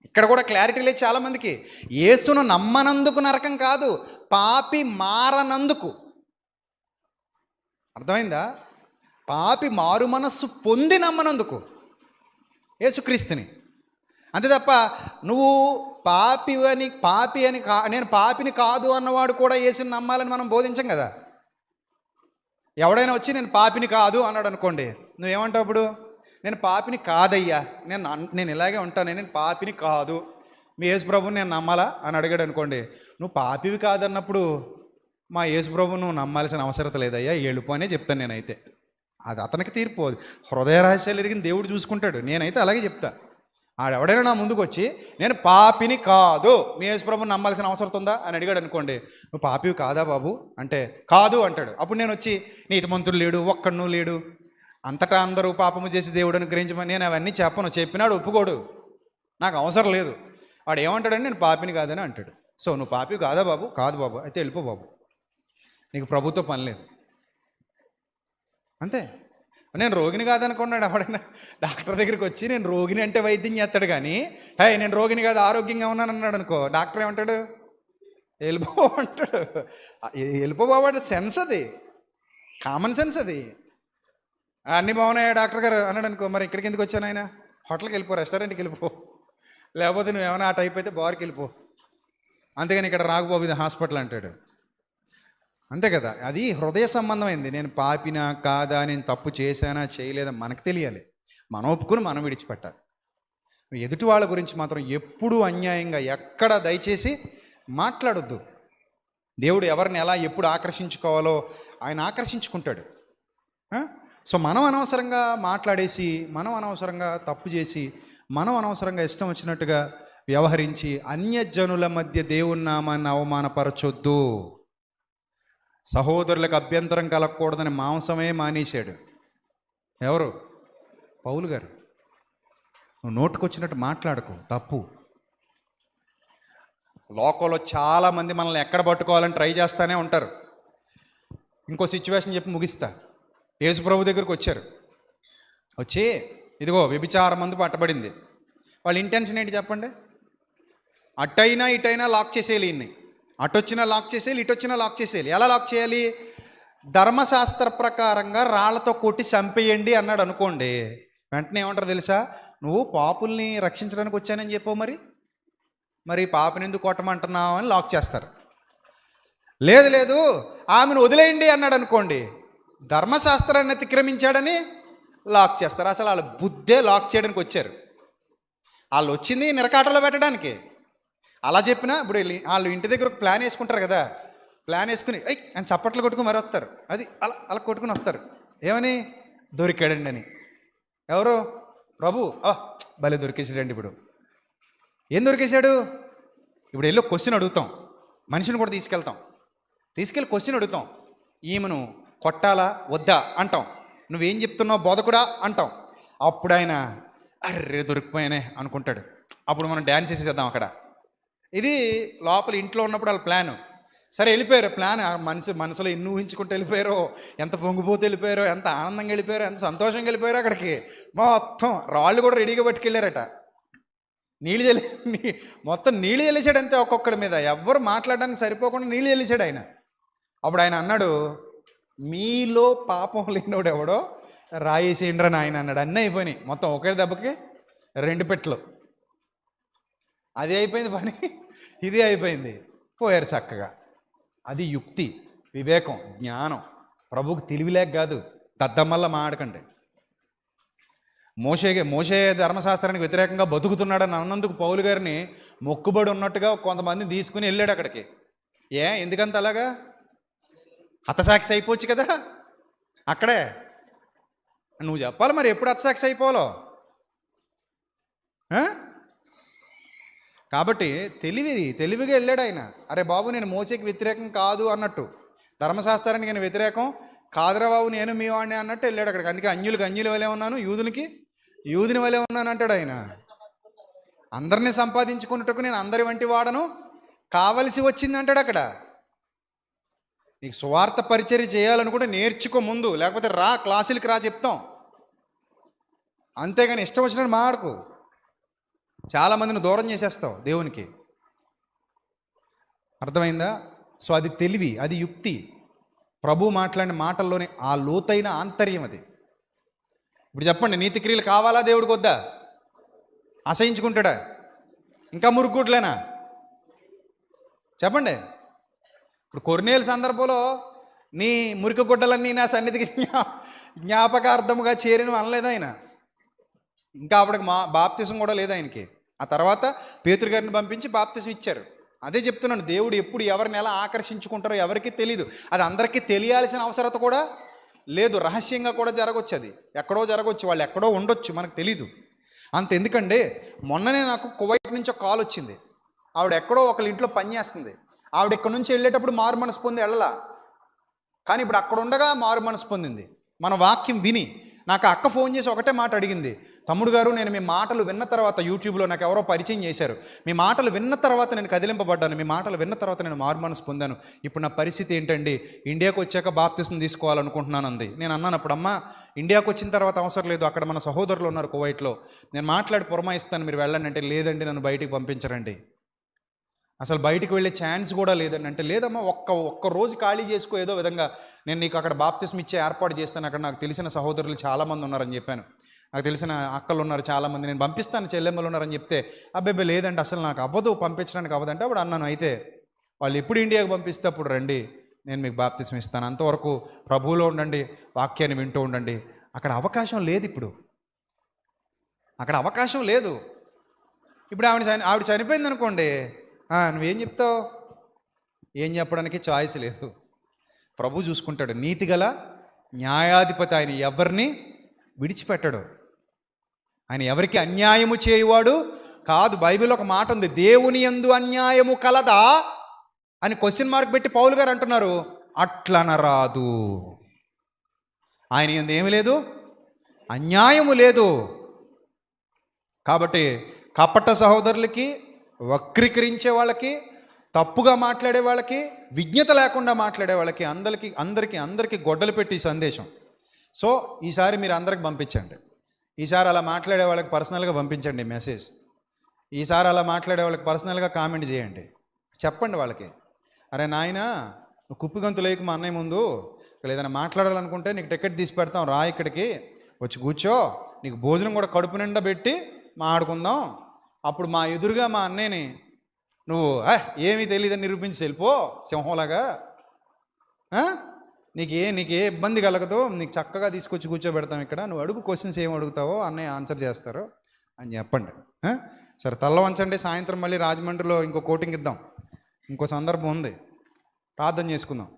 ఇక్కడ కూడా క్లారిటీ లేదు చాలామందికి. యేసును నమ్మనందుకు నరకం కాదు, పాపి మారనందుకు. అర్థమైందా? పాపి మారు మనస్సు పొంది నమ్మనందుకు యేసుక్రీస్తుని. అంతే తప్ప నువ్వు పాపి అని నేను పాపిని కాదు అన్నవాడు కూడా యేసుని నమ్మాలని మనం బోధించం కదా. ఎవడైనా వచ్చి నేను పాపిని కాదు అన్నాడు అనుకోండి, నువ్వేమంటావు అప్పుడు? నేను పాపిని కాదయ్యా, నేను ఇలాగే ఉంటాను, నేను పాపిని కాదు, మీ యేసు ప్రభుని నేను నమ్మాలా అని అడిగాడు అనుకోండి, నువ్వు పాపివి కాదన్నప్పుడు మా యేసు ప్రభువు నువ్వు నమ్మాల్సిన అవసరం లేదయ్యా, వెళ్ళిపో అనే చెప్తాను నేనైతే. అది అతనికి తీర్పు. హృదయ రహస్యాలు ఎరిగిన దేవుడు చూసుకుంటాడు. నేనైతే అలాగే చెప్తా. ఆడెవడైనా నా ముందుకు వచ్చి నేను పాపిని కాదు, మీ యేసు ప్రభుని నమ్మాల్సిన అవసరం ఉందా అని అడిగాడు అనుకోండి, నువ్వు పాపివి కాదా బాబు అంటే కాదు అంటాడు. అప్పుడు నేను వచ్చి నీతిమంతుడు లేడు, ఒక్కడు లేడు, అంతటా అందరూ పాపము చేసి దేవుడు అనుగ్రహించమని నేను అవన్నీ చెప్పను. చెప్పినాడు ఒప్పుకోడు, నాకు అవసరం లేదు. వాడు ఏమంటాడని నేను పాపిని కాదని అంటాడు. సో నువ్వు పాపివి కాదా బాబు? కాదు బాబు, అయితే వెళ్ళిపో బాబు, నీకు ప్రభుత్వ పని లేదు. అంతే. నేను రోగిని కాదనుకున్నాడు ఎవడైనా డాక్టర్ దగ్గరికి వచ్చి నేను రోగిని అంటే వైద్యం చేస్తాడు, కానీ హే నేను రోగిని కాదు ఆరోగ్యంగా ఉన్నాను అన్నాడు అనుకో, డాక్టర్ ఏమంటాడు? వెళ్ళిపో అంటాడు. వెళ్ళిపోబాడు సెన్స్, అది కామన్ సెన్స్. అది అన్నీ బాగున్నాయా డాక్టర్ గారు అన్నాడు అనుకో, మరి ఇక్కడికి ఎందుకు వచ్చాను ఆయన? హోటల్కి వెళ్ళిపో, రెస్టారెంట్కి వెళ్ళిపో, లేకపోతే నువ్వేమైనా ఆ టైప్ అయితే బార్కి వెళ్ళిపో, అంతేగాని ఇక్కడ రాకపోబు ఇది హాస్పిటల్ అంటాడు. అంతే కదా. అది హృదయ సంబంధమైంది. నేను పాపినా కాదా, నేను తప్పు చేశానా చేయలేదా మనకు తెలియాలి. మనం ఒప్పుకుని మనం విడిచిపెట్టాలి. ఎదుటి వాళ్ళ గురించి మాత్రం ఎప్పుడూ అన్యాయంగా ఎక్కడ దయచేసి మాట్లాడొద్దు. దేవుడు ఎవరిని ఎలా ఎప్పుడు ఆకర్షించుకోవాలో ఆయన ఆకర్షించుకుంటాడు. సో మనం అనవసరంగా మాట్లాడేసి, మనం అనవసరంగా తప్పు చేసి, మనం అనవసరంగా ఇష్టం వచ్చినట్టుగా వ్యవహరించి అన్యజనుల మధ్య దేవుని నామాన్ని అవమానపరచొద్దు. సహోదరులకు అభ్యంతరం కలగకూడదని మాంసమే మానేశాడు. ఎవరు? పౌలు గారు. నువ్వు నోటుకొచ్చినట్టు మాట్లాడకు, తప్పు. లోకంలో చాలామంది మనల్ని ఎక్కడ పట్టుకోవాలని ట్రై చేస్తూనే ఉంటారు. ఇంకో సిచ్యువేషన్ చెప్పి ముగిస్తా. యేసు ప్రభు దగ్గరికి వచ్చారు. వచ్చి ఇదిగో వ్యభిచారం మందు పట్టబడింది. వాళ్ళ ఇంటెన్షన్ ఏంటి చెప్పండి? అటైనా ఇటైనా లాక్ చేసేయాలి, ఇన్ని అటొచ్చినా లాక్ చేసేయాలి, ఇటొచ్చినా లాక్ చేసేయాలి. ఎలా లాక్ చేయాలి? ధర్మశాస్త్ర ప్రకారంగా రాళ్లతో కొట్టి చంపేయండి అన్నాడు అనుకోండి, వెంటనే ఏమంటారు తెలుసా? నువ్వు పాపుల్ని రక్షించడానికి వచ్చానని చెప్పావు, మరి పాపని ఎందుకు కొట్టమంటున్నావు అని లాక్ చేస్తారు. లేదు లేదు ఆమెను వదిలేయండి అన్నాడు అనుకోండి, ధర్మశాస్త్రాన్ని అతిక్రమించాడని లాక్ చేస్తారు. అసలు వాళ్ళ బుద్ధే లాక్ చేయడానికి వచ్చారు. వాళ్ళు వచ్చింది నిరకాటలో పెట్టడానికి. అలా చెప్పినా ఇప్పుడు వాళ్ళు ఇంటి దగ్గర ఒక ప్లాన్ వేసుకుంటారు కదా, ప్లాన్ వేసుకుని అని చప్పట్లు కొట్టుకుని మరి వస్తారు. అది అలా అలా కొట్టుకుని వస్తారు. ఏమని? దొరికాడండి అని. ఎవరు? ప్రభు. భలే దొరికేసాడండి. ఇప్పుడు ఏం దొరికేశాడు? ఇప్పుడు వెళ్ళి క్వశ్చన్ అడుగుతాం, మనిషిని కూడా తీసుకెళ్ళి క్వశ్చన్ అడుగుతాం. ఈమెను కొట్టాలా వద్దా అంటాం. నువ్వేం చెప్తున్నావు బోధకుడా అంటాం. అప్పుడు ఆయన అర్రే దొరికిపోయానే అనుకుంటాడు. అప్పుడు మనం డ్యాన్స్ చేసేద్దాం అక్కడ. ఇది లోపల ఇంట్లో ఉన్నప్పుడు వాళ్ళ ప్లాను. సరే వెళ్ళిపోయారు. ప్లాన్ మనసులో ఎన్ని ఊహించుకుంటూ వెళ్ళిపోయారో, ఎంత పొంగిపోతూ వెళ్ళిపోయారో, ఎంత ఆనందంగా వెళ్ళిపోయారో, ఎంత సంతోషంగా వెళ్ళిపోయారో. అక్కడికి మొత్తం రాళ్ళు కూడా రెడీగా పట్టుకెళ్ళారట. మొత్తం నీళ్ళు వెళ్ళేసాడు అంతే ఒక్కొక్కడి మీద. ఎవ్వరు మాట్లాడడానికి సరిపోకుండా నీళ్ళు వెళ్ళేసాడు ఆయన. అప్పుడు ఆయన అన్నాడు, మీలో పాపం లేనివాడు ఎవడో రాయేసేయండి రా నాయన అన్నాడు. అన్నీ అయిపోయినాయి మొత్తం. ఒకే దెబ్బకి 2 పెట్టెలు. అది అయిపోయింది పని, ఇది అయిపోయింది. పోయారు చక్కగా. అది యుక్తి, వివేకం, జ్ఞానం. ప్రభువుకి తెలివిలేక కాదు, దద్దమ్మల్లా మాడకండి. మోషే ధర్మశాస్త్రానికి వ్యతిరేకంగా బతుకుతున్నాడని అన్నందుకు పౌలు గారిని మొక్కుబడి ఉన్నట్టుగా కొంతమందిని తీసుకుని వెళ్ళాడు అక్కడికి. ఎందుకంత అలాగా? హతసాక్షి అయిపోవచ్చు కదా అక్కడే. నువ్వు చెప్పాలి మరి ఎప్పుడు హతసాక్షి అయిపోవాలో. కాబట్టి తెలివిగా వెళ్ళాడు ఆయన. అరే బాబు నేను మోసేకి వ్యతిరేకం కాదు అన్నట్టు. ధర్మశాస్త్రానికి నేను వ్యతిరేకం కాదురా బాబు, నేను మీ వాడిని అన్నట్టు వెళ్ళాడు అక్కడికి. అందుకే అన్యులకి అన్యుల వలె ఉన్నాను, యూదునికి యూదుని వలె ఉన్నాను అంటాడు ఆయన. అందరినీ సంపాదించుకున్నట్టుకు నేను అందరి వంటి వాడను కావలసి వచ్చింది అంటాడు అక్కడ. నీకు సువార్త పరిచర్య చేయాలనుకుంటే నేర్చుకో ముందు, లేకపోతే రా క్లాసులకి రా చెప్తాం, అంతేగాని ఇష్టం వచ్చినట్టు మాట్లాడుకో. చాలామందిని దూరం చేసేస్తావు దేవునికి. అర్థమైందా? సో అది తెలివి, అది యుక్తి. ప్రభు మాట్లాడిన మాటల్లోనే ఆ లోతైన ఆంతర్యం అది. ఇప్పుడు చెప్పండి, నీతి క్రియలు కావాలా దేవుడికి వద్దా? అసహించుకుంటాడా? ఇంకా మురుగుట్లేనా? చెప్పండి. ఇప్పుడు కొర్నేలు సందర్భంలో నీ మురికి గుడ్డలన్నీ నా సన్నిధికి జ్ఞాపకార్థముగా చేరిన అనలేదు ఆయన. ఇంకా అప్పటికి బాప్తిసం కూడా లేదు ఆయనకి. ఆ తర్వాత పేతురు గారిని పంపించి బాప్తిసం ఇచ్చారు. అదే చెప్తున్నాను, దేవుడు ఎప్పుడు ఎవరిని ఎలా ఆకర్షించుకుంటారో ఎవరికీ తెలియదు. అది అందరికీ తెలియాల్సిన అవసరత కూడా లేదు. రహస్యంగా కూడా జరగవచ్చు, అది ఎక్కడో జరగవచ్చు, వాళ్ళు ఎక్కడో ఉండొచ్చు, మనకు తెలీదు. అంత ఎందుకంటే మొన్ననే నాకు కువైట్ నుంచి ఒక కాల్ వచ్చింది. ఆవిడ ఎక్కడో ఒకళ్ళ ఇంట్లో పని చేస్తుంది. ఆవిడ ఇక్కడ నుంచి వెళ్ళేటప్పుడు మారు మనసు పొంది వెళ్ళలా, కానీ ఇప్పుడు అక్కడ ఉండగా మారు మనసు పొందింది. మన వాక్యం విని నాకు అక్క ఫోన్ చేసి ఒకటే మాట అడిగింది, తమ్ముడు గారు నేను మీ మాటలు విన్న తర్వాత, యూట్యూబ్లో నాకు ఎవరో పరిచయం చేశారు, మీ మాటలు విన్న తర్వాత నేను కదిలింపబడ్డాను, మీ మాటలు విన్న తర్వాత నేను మారు మనసు పొందాను, ఇప్పుడు నా పరిస్థితి ఏంటండి, ఇండియాకు వచ్చాక బాప్తిసం తీసుకోవాలనుకుంటున్నాను అంది. నేను అన్నాను అప్పుడు, అమ్మ ఇండియాకు వచ్చిన తర్వాత అవసరం లేదు, అక్కడ మన సహోదరులు ఉన్నారు కువైట్లో, నేను మాట్లాడి పురమాయిస్తాను, మీరు వెళ్ళండి అంటే, లేదండి నన్ను బయటికి పంపించరండి, అసలు బయటికి వెళ్ళే ఛాన్స్ కూడా లేదండి అంటే, లేదమ్మా ఒక్క రోజు ఖాళీ చేసుకో, ఏదో విధంగా నేను నీకు అక్కడ బాప్తిసం ఇచ్చే ఏర్పాటు చేస్తాను, అక్కడ నాకు తెలిసిన సహోదరులు చాలామంది ఉన్నారని చెప్పాను, నాకు తెలిసిన అక్కలు ఉన్నారు చాలామంది, నేను పంపిస్తాను, చెల్లెమ్మలు ఉన్నారని చెప్తే, అబ్బాయి లేదండి అసలు నాకు అవ్వదు, పంపించడానికి అవ్వదంటే, అప్పుడు అన్నాను అయితే వాళ్ళు ఎప్పుడు ఇండియాకి పంపిస్తే అప్పుడు రండి, నేను మీకు బాప్తిసం ఇస్తాను, అంతవరకు ప్రభువులో ఉండండి, వాక్యాన్ని వింటూ ఉండండి. అక్కడ అవకాశం లేదు, ఇప్పుడు అక్కడ అవకాశం లేదు. ఇప్పుడు ఆవిడ చనిపోయింది అనుకోండి, నువ్వేం చెప్తావు? ఏం చెప్పడానికి చాయిస్ లేదు. ప్రభు చూసుకుంటాడు. నీతిగల న్యాయాధిపతి ఆయన ఎవరిని విడిచిపెట్టడు, ఆయన ఎవరికి అన్యాయము చేయువాడు కాదు. బైబిల్లో ఒక మాట ఉంది, దేవుని యందు అన్యాయము కలదా అని క్వశ్చన్ మార్క్ పెట్టి పౌలు గారు అంటున్నారు. అట్లనరాదు, ఆయన యందు ఏమి లేదు, అన్యాయము లేదు. కాబట్టి కపట సహోదరులకి, వక్రీకరించే వాళ్ళకి, తప్పుగా మాట్లాడే వాళ్ళకి, విజ్ఞత లేకుండా మాట్లాడే వాళ్ళకి అందరికీ గొడ్డలు పెట్టి సందేశం. సో ఈసారి మీరు అందరికి పంపించండి. ఈసారి అలా మాట్లాడే వాళ్ళకి పర్సనల్గా పంపించండి మెసేజ్. ఈసారి అలా మాట్లాడే వాళ్ళకి పర్సనల్గా కామెంట్ చేయండి. చెప్పండి వాళ్ళకి, అరే నాయనా నువ్వు కుప్పిగంతు లేక మా అన్నయ్య ముందు ఇక్కడ ఏదైనా మాట్లాడాలనుకుంటే నీకు టికెట్ తీసి పెడతాం, రా ఇక్కడికి వచ్చి కూర్చో, నీకు భోజనం కూడా కడుపు నిండా పెట్టి మాట్లాడుకుందాం, అప్పుడు మా ఎదురుగా మా అన్నయ్యని నువ్వు ఏమీ తెలియదని నిరూపించి వెళ్ళిపో సింహంలాగా, నీకు ఏ ఇబ్బంది కలగదో, నీకు చక్కగా తీసుకొచ్చి కూర్చోబెడతాం ఇక్కడ, నువ్వు అడుగు, క్వశ్చన్స్ ఏం అడుగుతావో అన్నయ్య ఆన్సర్ చేస్తారు అని చెప్పండి. సరే తల్ల వంచండి. సాయంత్రం మళ్ళీ రాజమండ్రిలో ఇంకో కోటింగ్ ఇద్దాం, ఇంకో సందర్భం ఉంది, ప్రార్థన చేసుకుందాం.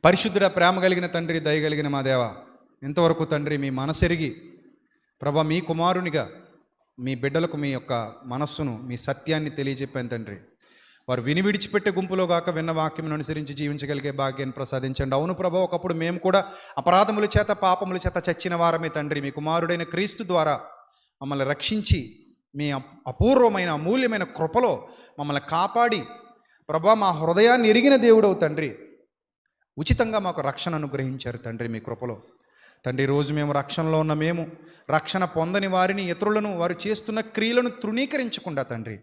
పరిశుద్ధుడ, ప్రేమ కలిగిన తండ్రి, దయ కలిగిన మా దేవ, ఇంతవరకు తండ్రి మీ మనసెరిగి ప్రభా మీ కుమారునిగా మీ బిడ్డలకు మీ యొక్క మనస్సును, మీ సత్యాన్ని తెలియజెప్పాను తండ్రి. వారు విని విడిచిపెట్టే గుంపులో కాక విన్న వాక్యమును అనుసరించి జీవించగలిగే భాగ్యాన్ని ప్రసాదించండి. అవును ప్రభా, ఒకప్పుడు మేము కూడా అపరాధముల చేత, పాపముల చేత చచ్చిన వారమే తండ్రి. మీ కుమారుడైన క్రీస్తు ద్వారా మమ్మల్ని రక్షించి మీ అపూర్వమైన అమూల్యమైన కృపలో మమ్మల్ని కాపాడి ప్రభా మా హృదయాన్ని ఎరిగిన దేవుడవు తండ్రి, ఉచితంగా మాకు రక్షణ అనుగ్రహించారు తండ్రి మీ కృపలో. తండ్రి రోజు మేము రక్షణలో ఉన్న మేము రక్షణ పొందని వారిని, ఇతరులను, వారు చేస్తున్న క్రియలను తృణీకరించకుండా తండ్రి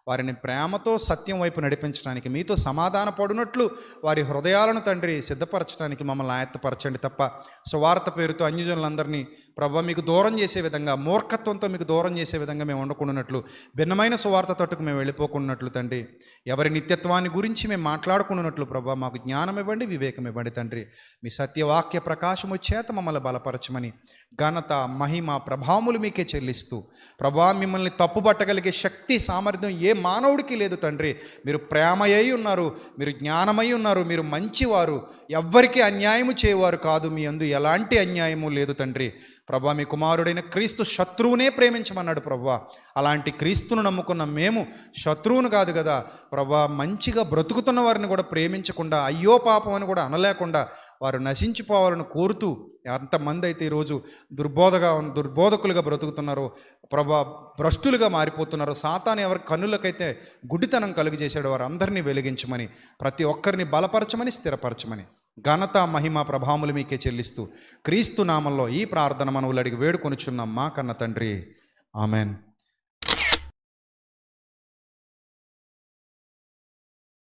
వారిని ప్రేమతో సత్యం వైపు నడిపించడానికి, మీతో సమాధాన పడినట్లు వారి హృదయాలను తండ్రి సిద్ధపరచడానికి మమ్మల్ని ఆయత్తపరచండి తప్ప సువార్త పేరుతో అన్యజనులందరినీ ప్రభా మీకు దూరం చేసే విధంగా, మూర్ఖత్వంతో మీకు దూరం చేసే విధంగా మేము ఉండకుండానట్లు, భిన్నమైన సువార్త తట్టుకు మేము వెళ్ళిపోకుండానట్లు తండ్రి, ఎవరి నిత్యత్వాన్ని గురించి మేము మాట్లాడుకున్నట్లు ప్రభా మాకు జ్ఞానం ఇవ్వండి, వివేకం ఇవ్వండి తండ్రి. మీ సత్యవాక్య ప్రకాశము చేత మమ్మల్ని బలపరచమని ఘనత, మహిమ, ప్రభావములు మీకే చెల్లిస్తూ ప్రభా మిమ్మల్ని తప్పుపట్టగలిగే శక్తి, సామర్థ్యం ఏ మానవుడికి లేదు తండ్రి. మీరు ప్రేమయ్యి ఉన్నారు, మీరు జ్ఞానమై ఉన్నారు, మీరు మంచివారు, ఎవ్వరికీ అన్యాయము చేయవారు కాదు, మీ యందు ఎలాంటి అన్యాయము లేదు తండ్రి. ప్రభా మీ కుమారుడైన క్రీస్తు శత్రువునే ప్రేమించమన్నాడు ప్రభా. అలాంటి క్రీస్తును నమ్ముకున్న మేము శత్రువును కాదు కదా ప్రభా, మంచిగా బ్రతుకుతున్న వారిని కూడా ప్రేమించకుండా, అయ్యో పాపం అని కూడా అనలేకుండా వారు నశించిపోవాలని కోరుతూ ఎంతమంది అయితే ఈరోజు దుర్బోధకులుగా బ్రతుకుతున్నారో ప్రభా, భ్రష్టులుగా మారిపోతున్నారో, సాతాను ఎవరి కన్నులకైతే గుడ్డితనం కలుగజేశాడో వారందరినీ వెలిగించమని, ప్రతి ఒక్కరిని బలపరచమని, స్థిరపరచమని, ఘనత మహిమ ప్రభావములు మీకే చెల్లిస్తూ క్రీస్తు నామంలో ఈ ప్రార్థన మనవులు అడిగి వేడుకొనుచున్నాం మా కన్న తండ్రి. ఆమెన్.